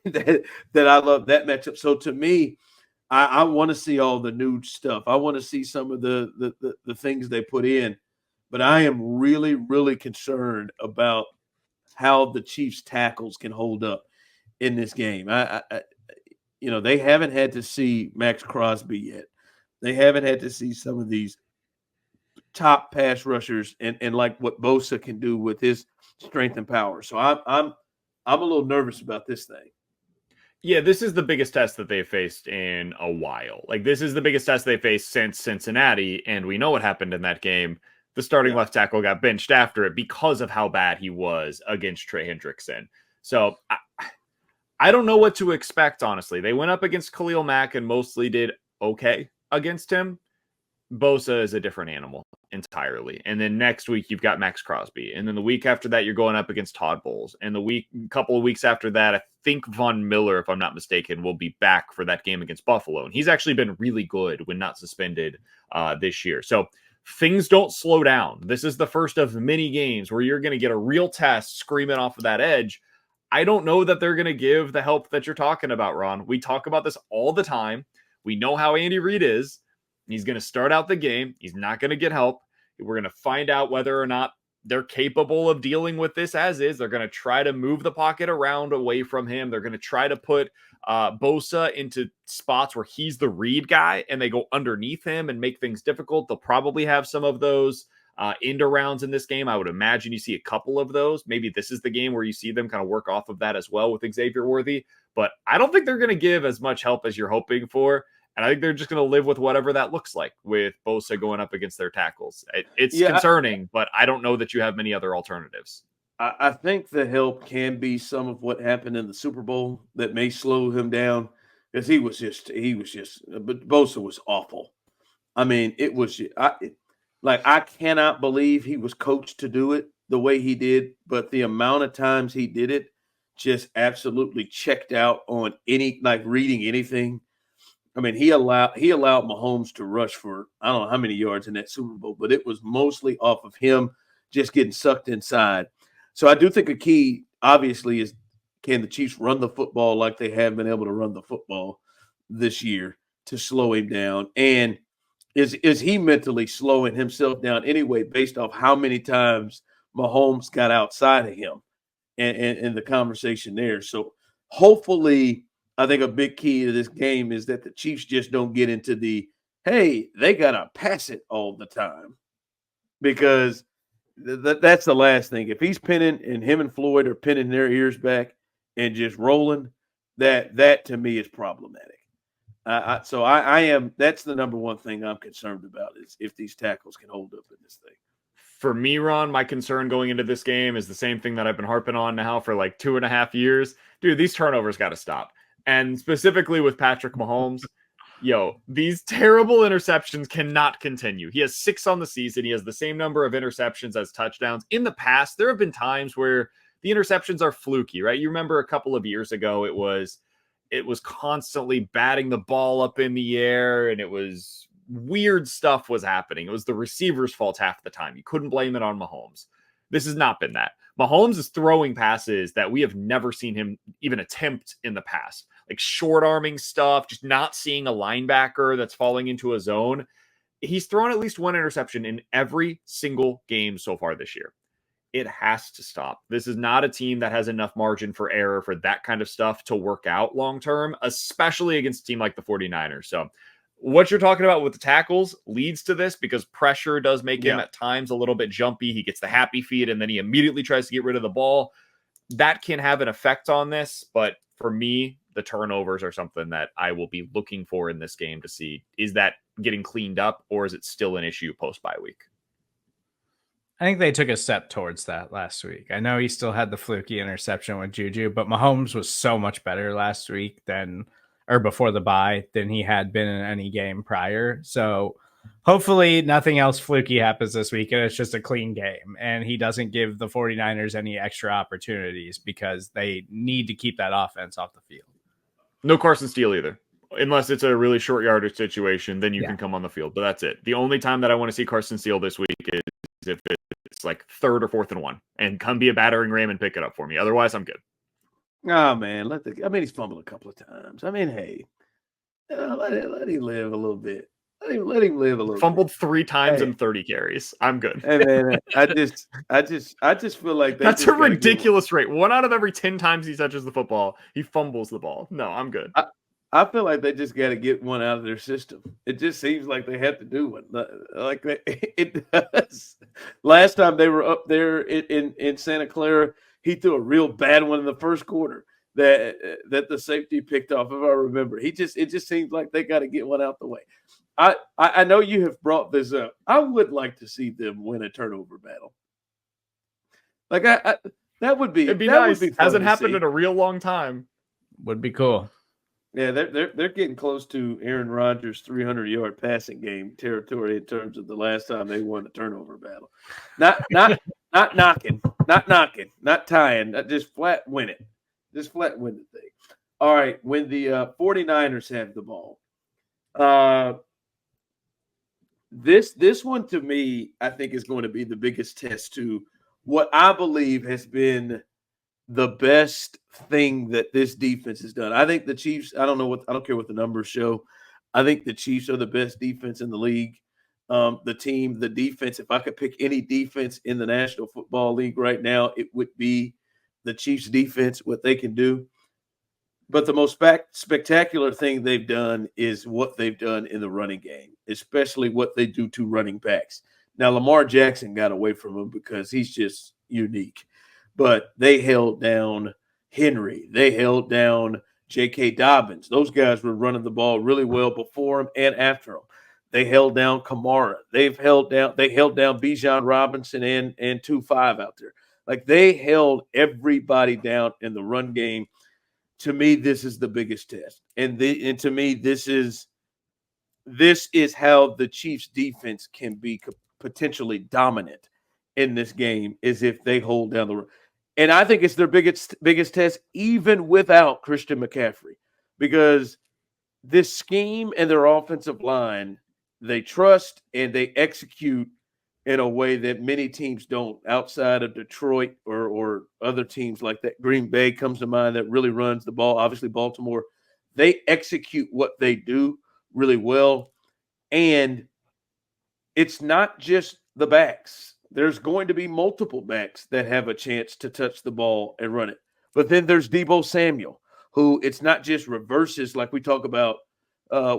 that I love that matchup. So to me, I want to see all the new stuff. I want to see some of the things they put in. But I am really, really concerned about how the Chiefs tackles can hold up in this game. They haven't had to see Max Crosby yet. They haven't had to see some of these top pass rushers and like what Bosa can do with his strength and power. So I'm a little nervous about this thing. Yeah, this is the biggest test that they've faced in a while. Like, this is the biggest test they faced since Cincinnati, and we know what happened in that game. The starting left tackle got benched after it because of how bad he was against Trey Hendrickson. So I don't know what to expect, honestly. They went up against Khalil Mack and mostly did okay against him. Bosa is a different animal. entirely. And then next week you've got Max Crosby. And then the week after that, you're going up against Todd Bowles. And couple of weeks after that, I think Von Miller, if I'm not mistaken, will be back for that game against Buffalo. And he's actually been really good when not suspended this year. So things don't slow down. This is the first of many games where you're going to get a real test screaming off of that edge. I don't know that they're going to give the help that you're talking about, Ron. We talk about this all the time. We know how Andy Reid is. He's going to start out the game. He's not going to get help. We're going to find out whether or not they're capable of dealing with this as is. They're going to try to move the pocket around away from him. They're going to try to put Bosa into spots where he's the read guy and they go underneath him and make things difficult. They'll probably have some of those end arounds in this game. I would imagine you see a couple of those. Maybe this is the game where you see them kind of work off of that as well with Xavier Worthy. But I don't think they're going to give as much help as you're hoping for. And I think they're just going to live with whatever that looks like with Bosa going up against their tackles. It's concerning, but I don't know that you have many other alternatives. I think the help can be some of what happened in the Super Bowl that may slow him down because he was just, but Bosa was awful. I mean, it was I cannot believe he was coached to do it the way he did, but the amount of times he did it just absolutely checked out on reading anything. I mean, he allowed Mahomes to rush for I don't know how many yards in that Super Bowl, but it was mostly off of him just getting sucked inside. So I do think a key, obviously, is can the Chiefs run the football like they have been able to run the football this year to slow him down? And is he mentally slowing himself down anyway based off how many times Mahomes got outside of him and the conversation there? So hopefully – I think a big key to this game is that the Chiefs just don't get into hey, they got to pass it all the time because that's the last thing. If he's pinning and him and Floyd are pinning their ears back and just rolling, that to me is problematic. So I am – that's the number one thing I'm concerned about is if these tackles can hold up in this thing. For me, Ron, my concern going into this game is the same thing that I've been harping on now for like 2.5 years. Dude, these turnovers got to stop. And specifically with Patrick Mahomes, these terrible interceptions cannot continue. He has 6 on the season. He has the same number of interceptions as touchdowns. In the past, there have been times where the interceptions are fluky, right? You remember a couple of years ago, it was constantly batting the ball up in the air, and it was weird stuff was happening. It was the receiver's fault half the time. You couldn't blame it on Mahomes. This has not been that. Mahomes is throwing passes that we have never seen him even attempt in the past, like short arming stuff, just not seeing a linebacker that's falling into a zone. He's thrown at least one interception in every single game so far this year. It has to stop. This is not a team that has enough margin for error for that kind of stuff to work out long term, especially against a team like the 49ers. So what you're talking about with the tackles leads to this because pressure does make him at times a little bit jumpy. He gets the happy feet and then he immediately tries to get rid of the ball. That can have an effect on this. But for me, the turnovers are something that I will be looking for in this game to see, is that getting cleaned up or is it still an issue post-bye week? I think they took a step towards that last week. I know he still had the fluky interception with Juju, but Mahomes was so much better last week before the bye than he had been in any game prior. So hopefully nothing else fluky happens this week and it's just a clean game and he doesn't give the 49ers any extra opportunities because they need to keep that offense off the field. No Carson Steele either. Unless it's a really short yardage situation, then you can come on the field. But that's it. The only time that I want to see Carson Steele this week is if it's like 3rd or 4th and 1 and come be a battering ram and pick it up for me. Otherwise, I'm good. Oh, man. He's fumbled a couple of times. I mean, hey, let him live a little bit. Let him live a little Fumbled bit. 3 times in 30 carries. I'm good. Hey, man, I just feel like that's a ridiculous rate. 1 out of every 10 times he touches the football, he fumbles the ball. No, I'm good. I feel like they just got to get one out of their system. It just seems like they have to do one. Like it does. Last time they were up there in Santa Clara, he threw a real bad one in the first quarter that the safety picked off, if I remember. It just seems like they got to get one out the way. I know you have brought this up. I would like to see them win a turnover battle. Like that would be it'd be nice. Hasn't happened in a real long time. Would be cool. Yeah, they're getting close to Aaron Rodgers' 300-yard passing game territory in terms of the last time they won a turnover battle. Not knocking, not tying, not just flat win it. Just flat win the thing. All right, when the 49ers have the ball, this one to me, I think is going to be the biggest test to what I believe has been the best thing that this defense has done. I think the Chiefs, I don't care what the numbers show. I think the Chiefs are the best defense in the league. The defense, if I could pick any defense in the National Football League right now, it would be the Chiefs defense, what they can do. But the most spectacular thing they've done is what they've done in the running game, especially what they do to running backs. Now, Lamar Jackson got away from him because he's just unique. But they held down Henry. They held down J.K. Dobbins. Those guys were running the ball really well before him and after him. They held down Kamara. They held down Bijan Robinson and 2-5 out there. Like, they held everybody down in the run game. To me, this is the biggest test. And to me, this is how the Chiefs defense can be potentially dominant in this game, is if they hold down the run. And I think it's their biggest test, even without Christian McCaffrey, because this scheme and their offensive line, they trust and they execute in a way that many teams don't outside of Detroit or other teams like that. Green Bay comes to mind that really runs the ball. Obviously, Baltimore, they execute what they do really well. And it's not just the backs. There's going to be multiple backs that have a chance to touch the ball and run it. But then there's Deebo Samuel, who it's not just reverses like we talk about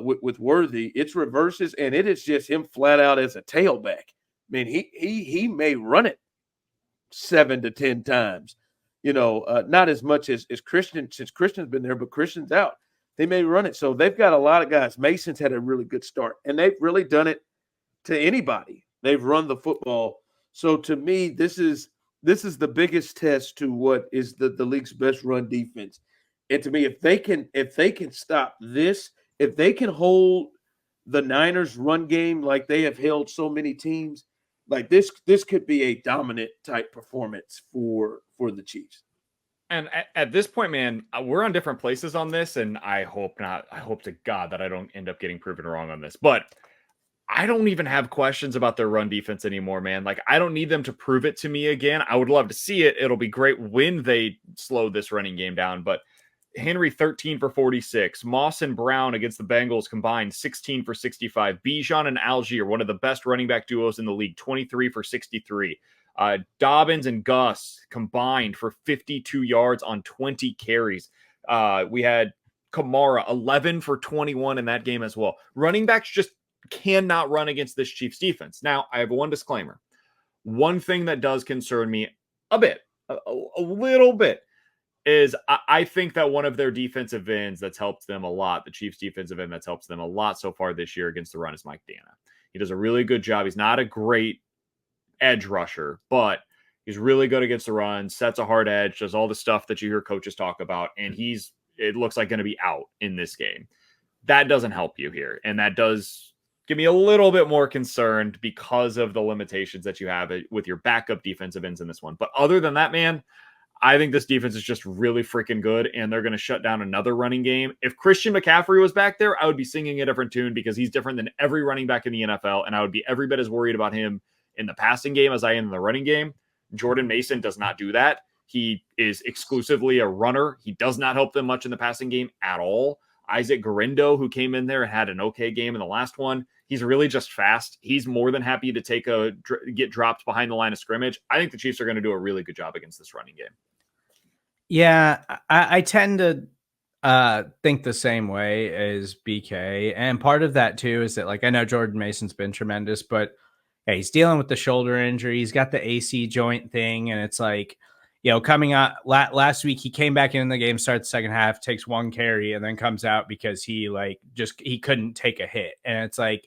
with Worthy. It's reverses, and it is just him flat out as a tailback. I mean, he may run it 7 to 10 times. Not as much as Christian, since Christian's been there, but Christian's out. They may run it. So they've got a lot of guys. Mason's had a really good start, and they've really done it to anybody. They've run the football. So to me, this is the biggest test to what is the league's best run defense. And to me, if they can stop this, if they can hold the Niners run game like they have held so many teams, like this could be a dominant type performance for the Chiefs. And at this point, man, we're on different places on this, and I hope not. I hope to God that I don't end up getting proven wrong on this. But I don't even have questions about their run defense anymore, man. Like, I don't need them to prove it to me again. I would love to see it. It'll be great when they slow this running game down. But Henry, 13 for 46. Moss and Brown against the Bengals combined, 16 for 65. Bijan and Algier, one of the best running back duos in the league, 23 for 63. Dobbins and Gus combined for 52 yards on 20 carries. We had Kamara, 11 for 21 in that game as well. Running backs just cannot run against this Chiefs defense. Now, I have one disclaimer. One thing that does concern me a bit, a little bit, is I think that one of their defensive ends that's helped them a lot, the Chiefs defensive end that's helped them a lot so far this year against the run, is Mike Dana. He does a really good job. He's not a great edge rusher, but he's really good against the run, sets a hard edge, does all the stuff that you hear coaches talk about, and it looks like going to be out in this game. That doesn't help you here, and that does give me a little bit more concerned because of the limitations that you have with your backup defensive ends in this one. But other than that, man, I think this defense is just really freaking good, and they're going to shut down another running game. If Christian McCaffrey was back there, I would be singing a different tune because he's different than every running back in the NFL, and I would be every bit as worried about him in the passing game as I am in the running game. Jordan Mason does not do that. He is exclusively a runner. He does not help them much in the passing game at all. Isaac Guerrero, who came in there and had an okay game in the last one, he's really just fast. He's more than happy to get dropped behind the line of scrimmage. I think the Chiefs are going to do a really good job against this running game. Yeah, I tend to think the same way as BK. And part of that, too, is that, like, I know Jordan Mason's been tremendous, but yeah, he's dealing with the shoulder injury. He's got the AC joint thing. And it's like, coming out last week, he came back in the game, starts the second half, takes one carry, and then comes out because he couldn't take a hit. And it's like,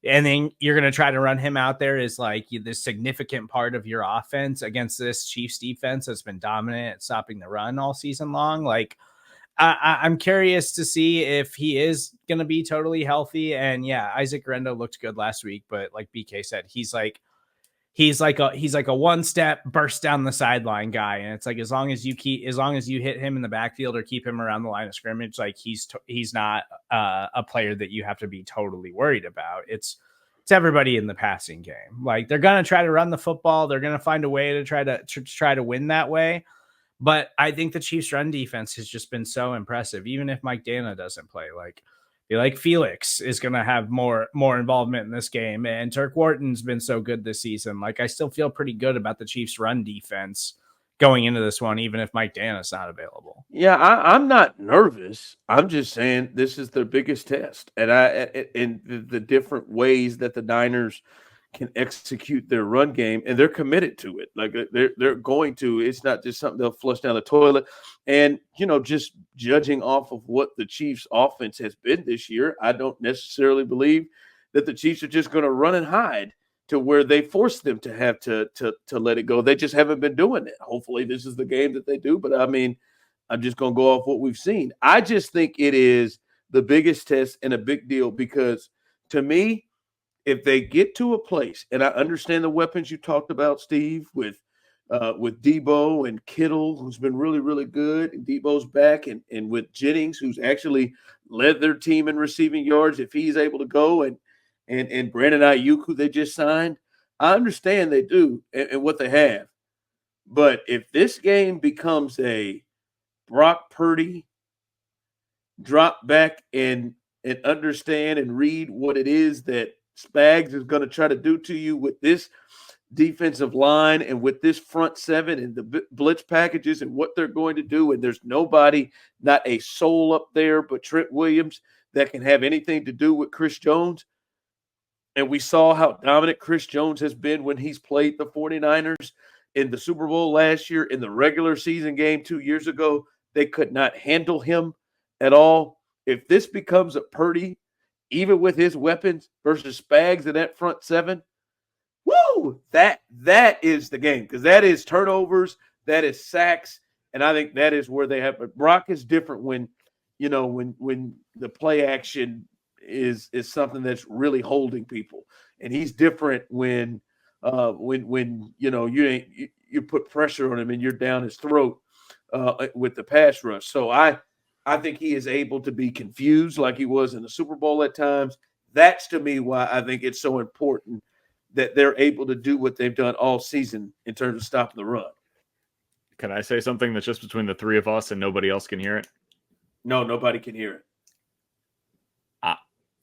and then you're going to try to run him out there as like the significant part of your offense against this Chiefs defense that's been dominant at stopping the run all season long. Like, I'm curious to see if he is going to be totally healthy. And yeah, Isaac Rendo looked good last week, but like BK said, he's like a one step burst down the sideline guy. And it's like, as long as you hit him in the backfield or keep him around the line of scrimmage, like he's not a player that you have to be totally worried about. It's everybody in the passing game. Like, they're going to try to run the football. They're going to find a way to try to win that way. But I think the Chiefs' run defense has just been so impressive. Even if Mike Dana doesn't play, like Felix is going to have more involvement in this game, and Turk Wharton's been so good this season. Like, I still feel pretty good about the Chiefs' run defense going into this one, even if Mike Dana's not available. Yeah, I'm not nervous. I'm just saying this is their biggest test, and the different ways that the Niners can execute their run game, and they're committed to it. Like, they're going to. It's not just something they'll flush down the toilet. And just judging off of what the Chiefs' offense has been this year, I don't necessarily believe that the Chiefs are just going to run and hide to where they force them to have to let it go. They just haven't been doing it. Hopefully, this is the game that they do. But I mean, I'm just going to go off what we've seen. I just think it is the biggest test and a big deal because, to me, if they get to a place, and I understand the weapons you talked about, Steve, with Debo and Kittle, who's been really, really good, and Debo's back, and with Jennings, who's actually led their team in receiving yards, if he's able to go, and Brandon Ayuk, who they just signed, I understand they do and what they have. But if this game becomes a Brock Purdy drop back and understand and read what it is that Spags is going to try to do to you with this defensive line and with this front seven and the blitz packages and what they're going to do, and there's nobody, not a soul up there but Trent Williams that can have anything to do with Chris Jones. And we saw how dominant Chris Jones has been when he's played the 49ers in the Super Bowl last year, in the regular season game 2 years ago. They could not handle him at all. If this becomes a Purdy, even with his weapons, versus Spags in that front seven, woo! That is the game, because that is turnovers, that is sacks, and I think that is where they have. But Brock is different when the play action is something that's really holding people, and he's different when you put pressure on him and you're down his throat with the pass rush. So I think he is able to be confused like he was in the Super Bowl at times. That's, to me, why I think it's so important that they're able to do what they've done all season in terms of stopping the run. Can I say something that's just between the three of us and nobody else can hear it? No, nobody can hear it.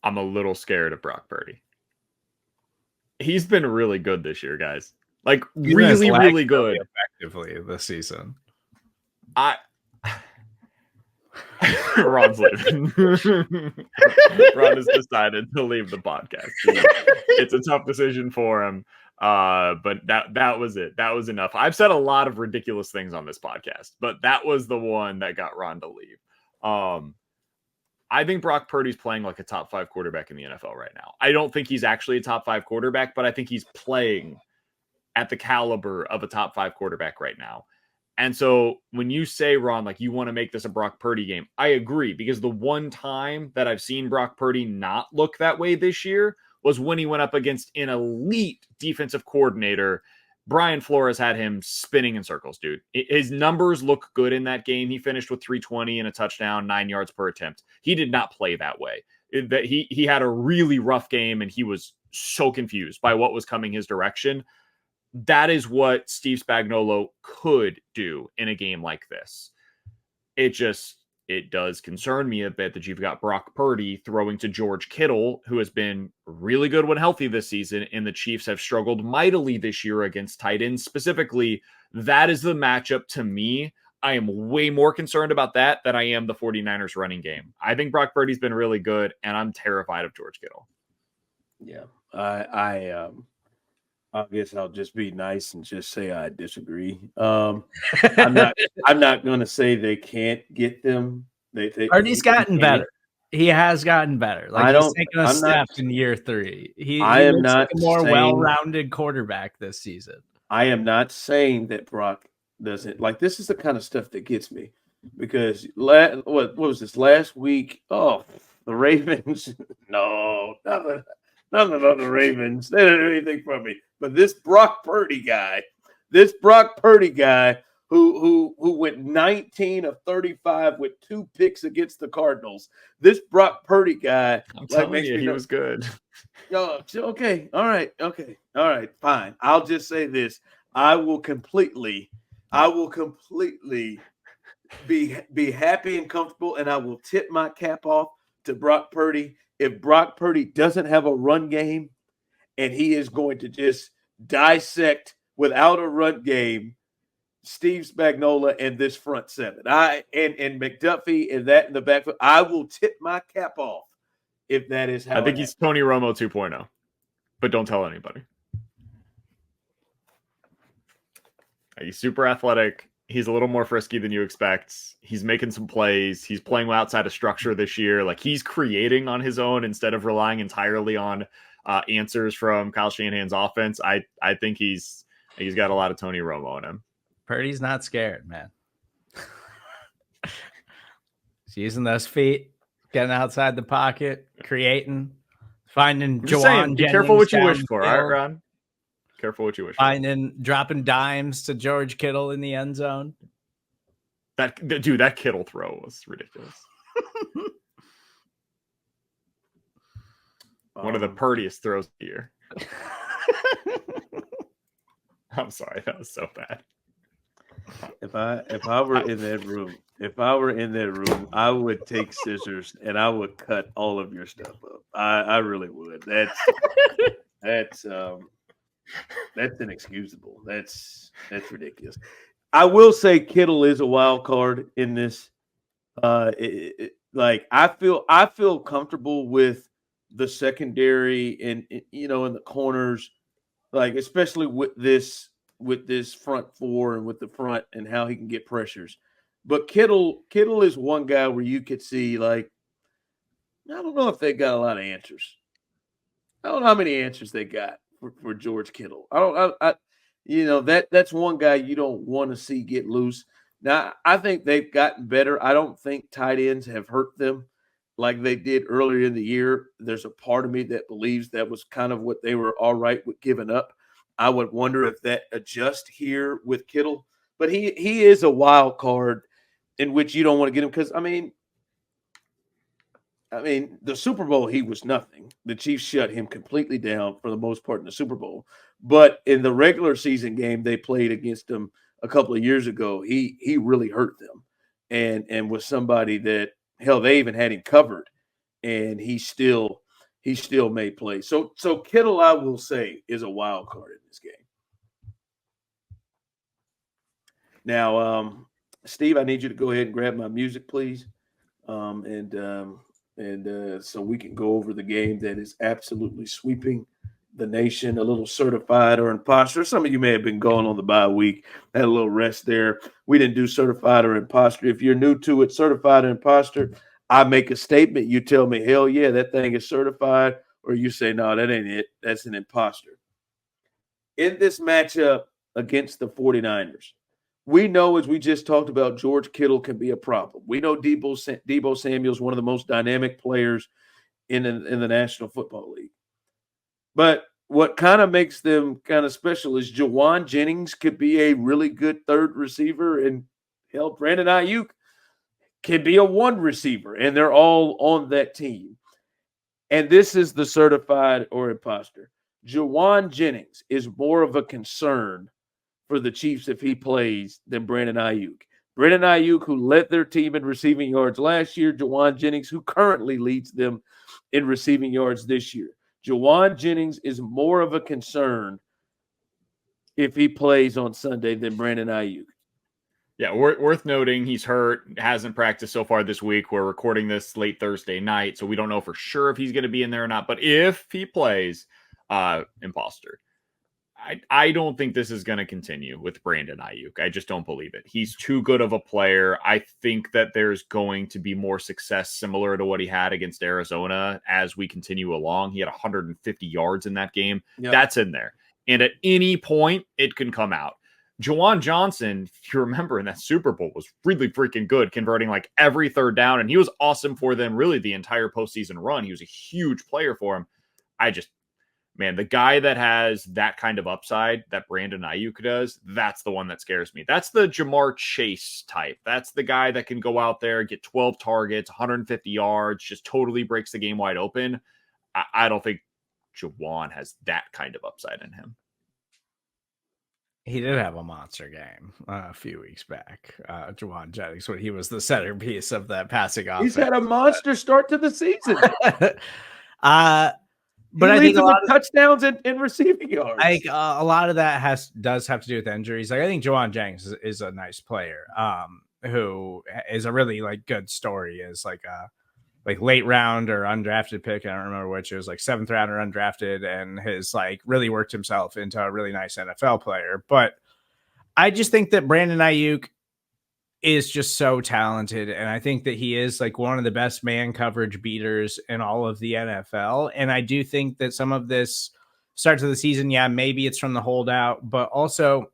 I'm a little scared of Brock Purdy. He's been really good this year, guys. Like, really, really good. Effectively this season. Ron's leaving. Ron has decided to leave the podcast. It's a tough decision for him. But that was it. That was enough. I've said a lot of ridiculous things on this podcast, but that was the one that got Ron to leave. I think Brock Purdy's playing like a top 5 quarterback in the NFL right now. I don't think he's actually a top 5 quarterback, but I think he's playing at the caliber of a top 5 quarterback right now. And so when you say, Ron, like, you want to make this a Brock Purdy game, I agree, because the one time that I've seen Brock Purdy not look that way this year was when he went up against an elite defensive coordinator. Brian Flores had him spinning in circles, dude. His numbers look good in that game. He finished with 320 and a touchdown, 9 yards per attempt. He did not play that way. He had a really rough game, and he was so confused by what was coming his direction. That is what Steve Spagnuolo could do in a game like this. It does concern me a bit that you've got Brock Purdy throwing to George Kittle, who has been really good when healthy this season, and the Chiefs have struggled mightily this year against tight ends specifically. That is the matchup to me. I am way more concerned about that than I am the 49ers running game. I think Brock Purdy's been really good, and I'm terrified of George Kittle. Yeah, I guess I'll just be nice and just say I disagree. I'm not going to say they can't get them. Purdy's gotten better. He has gotten better. Like, he's taken a step in year 3. He am not like a more well-rounded quarterback this season. I am not saying that Brock doesn't. Like, this is the kind of stuff that gets me. because what was this last week? Oh, the Ravens. No, nothing on the Ravens. They didn't do anything from me. But this Brock Purdy guy who went 19 of 35 with 2 picks against the Cardinals. This Brock Purdy guy, I'm telling you, he was good. Okay, all right, fine. I'll just say this: I will completely be happy and comfortable, and I will tip my cap off to Brock Purdy. If Brock Purdy doesn't have a run game, and he is going to just dissect without a run game Steve Spagnuolo and this front seven. And McDuffie and that in the backfield. I will tip my cap off if that is how I think he's Tony Romo 2.0, but don't tell anybody. He's super athletic. He's a little more frisky than you expect. He's making some plays. He's playing outside of structure this year. Like, he's creating on his own instead of relying entirely on answers from Kyle Shanahan's offense. I think he's got a lot of Tony Romo in him. Purdy's not scared, man. He's using those feet, getting outside the pocket, creating, finding Jawan. Be careful what you wish for, all right, Ron? Careful what you wish for. Dropping dimes to George Kittle in the end zone. That Kittle throw was ridiculous. One of the purtiest throws of the year. I'm sorry, that was so bad. If I were in that room, I would take scissors and I would cut all of your stuff up. I really would. That's inexcusable. That's ridiculous. I will say Kittle is a wild card in this. Like, I feel comfortable with the secondary and in the corners, like, especially with this front four and with the front and how he can get pressures. But Kittle is one guy where you could see, like, I don't know if they got a lot of answers. I don't know how many answers they got for George Kittle. That's one guy you don't want to see get loose. Now, I think they've gotten better. I don't think tight ends have hurt them like they did earlier in the year. There's a part of me that believes that was kind of what they were all right with giving up. I would wonder if that adjusts here with Kittle. But he is a wild card in which you don't want to get him because, I mean, the Super Bowl, he was nothing. The Chiefs shut him completely down for the most part in the Super Bowl. But in the regular season game they played against him a couple of years ago, he really hurt them and was somebody that, hell, they even had him covered, and he still made plays. So Kittle, I will say, is a wild card in this game. Now, Steve, I need you to go ahead and grab my music, please, and so we can go over the game that is absolutely sweeping the nation. A little certified or imposter. Some of you may have been going on the bye week, had a little rest there. We didn't do certified or imposter. If you're new to it, certified or imposter, I make a statement. You tell me, hell yeah, that thing is certified, or you say, no, that ain't it. That's an imposter. In this matchup against the 49ers, we know, as we just talked about, George Kittle can be a problem. We know Deebo Samuel's one of the most dynamic players in the National Football League. But what kind of makes them kind of special is Jawan Jennings could be a really good third receiver, and hell, Brandon Ayuk can be a one receiver, and they're all on that team. And this is the certified or imposter. Jawan Jennings is more of a concern for the Chiefs if he plays than Brandon Ayuk. Brandon Ayuk, who led their team in receiving yards last year. Jawan Jennings, who currently leads them in receiving yards this year. Jawan Jennings is more of a concern if he plays on Sunday than Brandon Ayuk. Yeah, worth noting, he's hurt, hasn't practiced so far this week. We're recording this late Thursday night, so we don't know for sure if he's going to be in there or not. But if he plays, imposter. I don't think this is going to continue with Brandon Ayuk. I just don't believe it. He's too good of a player. I think that there's going to be more success similar to what he had against Arizona as we continue along. He had 150 yards in that game. Yep. That's in there. And at any point, it can come out. Juwan Johnson, if you remember in that Super Bowl, was really freaking good, converting like every third down. And he was awesome for them really the entire postseason run. He was a huge player for him. Man, the guy that has that kind of upside that Brandon Ayuk does, that's the one that scares me. That's the Jamar Chase type. That's the guy that can go out there, get 12 targets, 150 yards, just totally breaks the game wide open. I don't think Juwan has that kind of upside in him. He did have a monster game a few weeks back. Juwan Jennings, when he was the centerpiece of that passing offense. He's had a monster start to the season. But he I think leads them with touchdowns and receiving yards. A lot of that does have to do with injuries. Like I think Juwan Jennings is a nice player, who is a really like good story. Is like late round or undrafted pick. I don't remember which. It was like 7th round or undrafted, and has like really worked himself into a really nice NFL player. But I just think that Brandon Ayuk is just so talented, and I think that he is like one of the best man coverage beaters in all of the NFL. And I do think that some of this starts of the season, maybe it's from the holdout, but also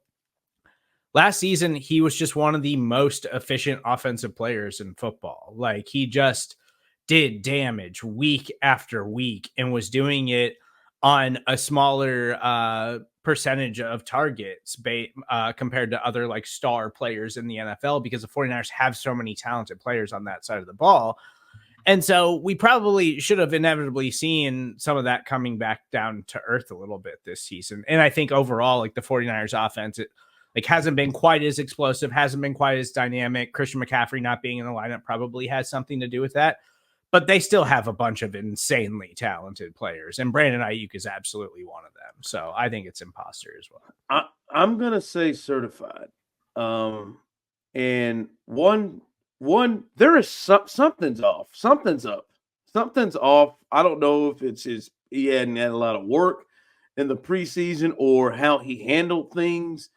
last season he was just one of the most efficient offensive players in football. Like he just did damage week after week and was doing it on a smaller percentage of targets compared to other like star players in the NFL, because the 49ers have so many talented players on that side of the ball. And so we probably should have inevitably seen some of that coming back down to earth a little bit this season. And I think overall, like the 49ers offense, it like hasn't been quite as explosive, hasn't been quite as dynamic. Christian McCaffrey not being in the lineup probably has something to do with that. But they still have a bunch of insanely talented players, and Brandon Ayuk is absolutely one of them. So I think it's imposter as well. I'm gonna say certified. And one there is something's off. Something's up. Something's off. I don't know if it's he hadn't had a lot of work in the preseason or how he handled things.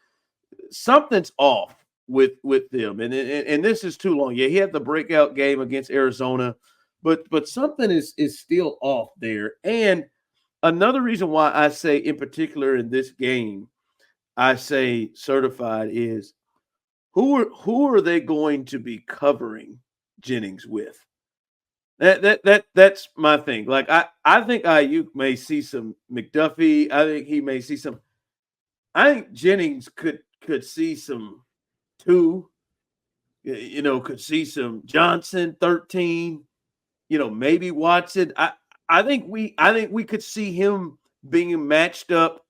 Something's off with them, and this is too long. Yeah, he had the breakout game against Arizona. But something is still off there. And another reason why I say in particular in this game, I say certified is who are they going to be covering Jennings with? That's my thing. Like I think Ayuk may see some McDuffie. I think he may see some. I think Jennings could see some 2. Could see some Johnson 13. Maybe Watson. I think we could see him being matched up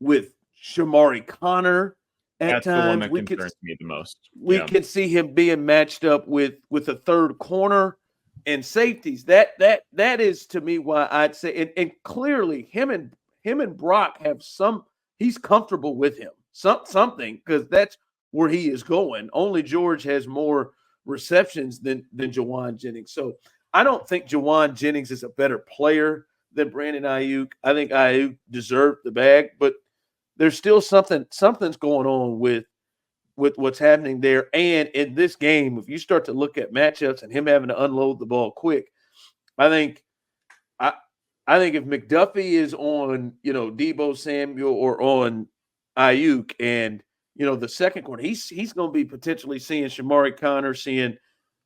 with Shamari Connor at times. The one that concerns me the most. We could see him being matched up with a third corner and safeties. That is to me why I'd say, and clearly him and Brock have some. He's comfortable with him. Something, because that's where he is going. Only George has more receptions than Juwan Jennings. So I don't think Juwan Jennings is a better player than Brandon Ayuk. I think Ayuk deserved the bag, but there's still something's going on with what's happening there. And in this game, if you start to look at matchups and him having to unload the ball quick, I think if McDuffie is on, Deebo Samuel or on Ayuk, and the second corner, he's going to be potentially seeing Shamari Connor, seeing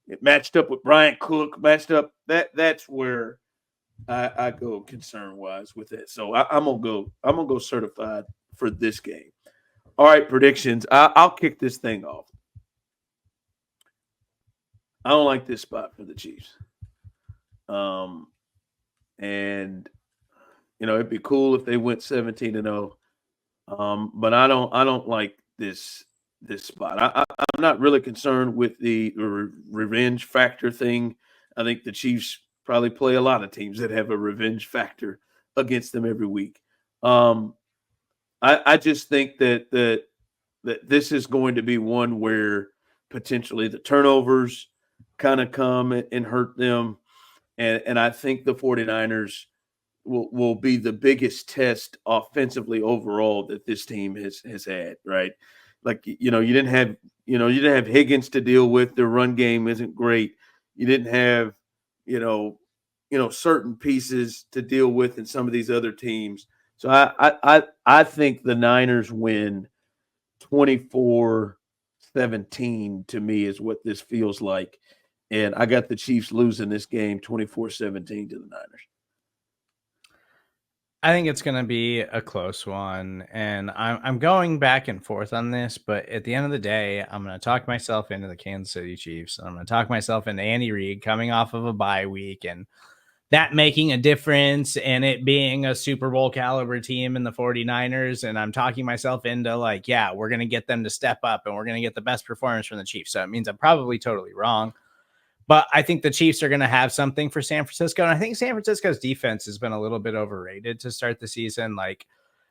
it matched up with Brian Cook, matched up. That's where I go concern wise with it. So I'm gonna go certified for this game. All right, predictions. I'll kick this thing off. I don't like this spot for the Chiefs. And it'd be cool if they went 17-0. But I don't like this spot. I'm not really concerned with the revenge factor thing. I think the Chiefs probably play a lot of teams that have a revenge factor against them every week. I just think that this is going to be one where potentially the turnovers kind of come and hurt them. And I think the 49ers will be the biggest test offensively overall that this team has had, right? Like, you didn't have Higgins to deal with. Their run game isn't great. You didn't have, certain pieces to deal with in some of these other teams. So I think the Niners win 24-17 to me is what this feels like. And I got the Chiefs losing this game 24-17 to the Niners. I think it's going to be a close one, and I'm going back and forth on this, but at the end of the day, I'm going to talk myself into the Kansas City Chiefs. I'm going to talk myself into Andy Reid coming off of a bye week and that making a difference and it being a Super Bowl caliber team in the 49ers. And I'm talking myself into like, yeah, we're going to get them to step up and we're going to get the best performance from the Chiefs. So it means I'm probably totally wrong. But I think the Chiefs are going to have something for San Francisco. And I think San Francisco's defense has been a little bit overrated to start the season. Like,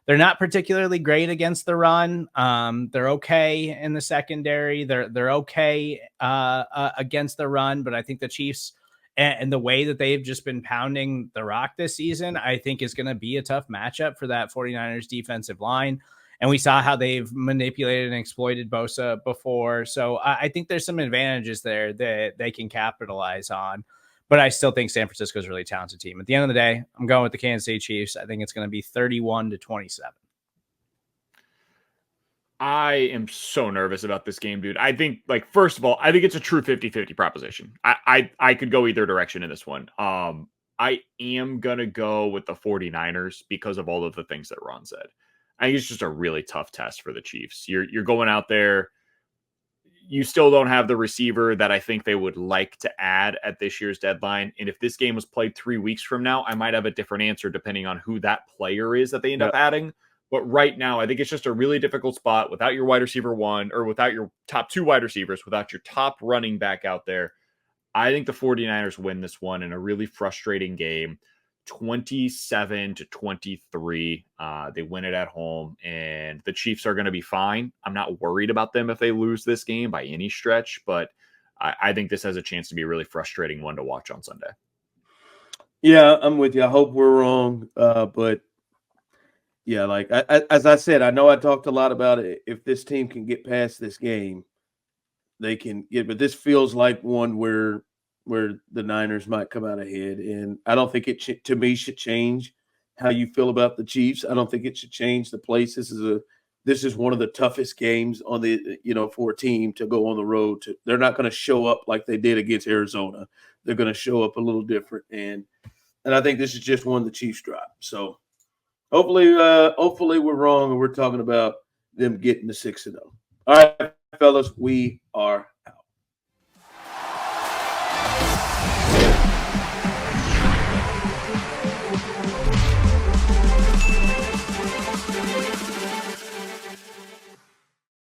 they're not particularly great against the run. They're okay in the secondary. They're okay against the run. But I think the Chiefs and the way that they've just been pounding the rock this season, I think is going to be a tough matchup for that 49ers defensive line. And we saw how they've manipulated and exploited Bosa before. So I think there's some advantages there that they can capitalize on. But I still think San Francisco is a really talented team. At the end of the day, I'm going with the Kansas City Chiefs. I think it's going to be 31-27. I am so nervous about this game, dude. I think, like, first of all, I think it's a true 50-50 proposition. I could go either direction in this one. I am going to go with the 49ers because of all of the things that Ron said. I think it's just a really tough test for the Chiefs. You're going out there. You still don't have the receiver that I think they would like to add at this year's deadline. And if this game was played 3 weeks from now, I might have a different answer depending on who that player is that they end up adding. But right now, I think it's just a really difficult spot without your wide receiver one or without your top two wide receivers, without your top running back out there. I think the 49ers win this one in a really frustrating game. 27-23. They win it at home, and the Chiefs are going to be fine. I'm not worried about them if they lose this game by any stretch, but I think this has a chance to be a really frustrating one to watch on Sunday. Yeah, I'm with you. I hope we're wrong, but yeah, like as I said, I know I talked a lot about it. If this team can get past this game, they can get. But this feels like one where the Niners might come out ahead. And I don't think it, to me, should change how you feel about the Chiefs. I don't think it should change the place. This is one of the toughest games on the, for a team to go on the road to. They're not going to show up like they did against Arizona. They're going to show up a little different. And I think this is just one the Chiefs drop. So hopefully we're wrong and we're talking about them getting to 6-0. All right, fellas, we are out.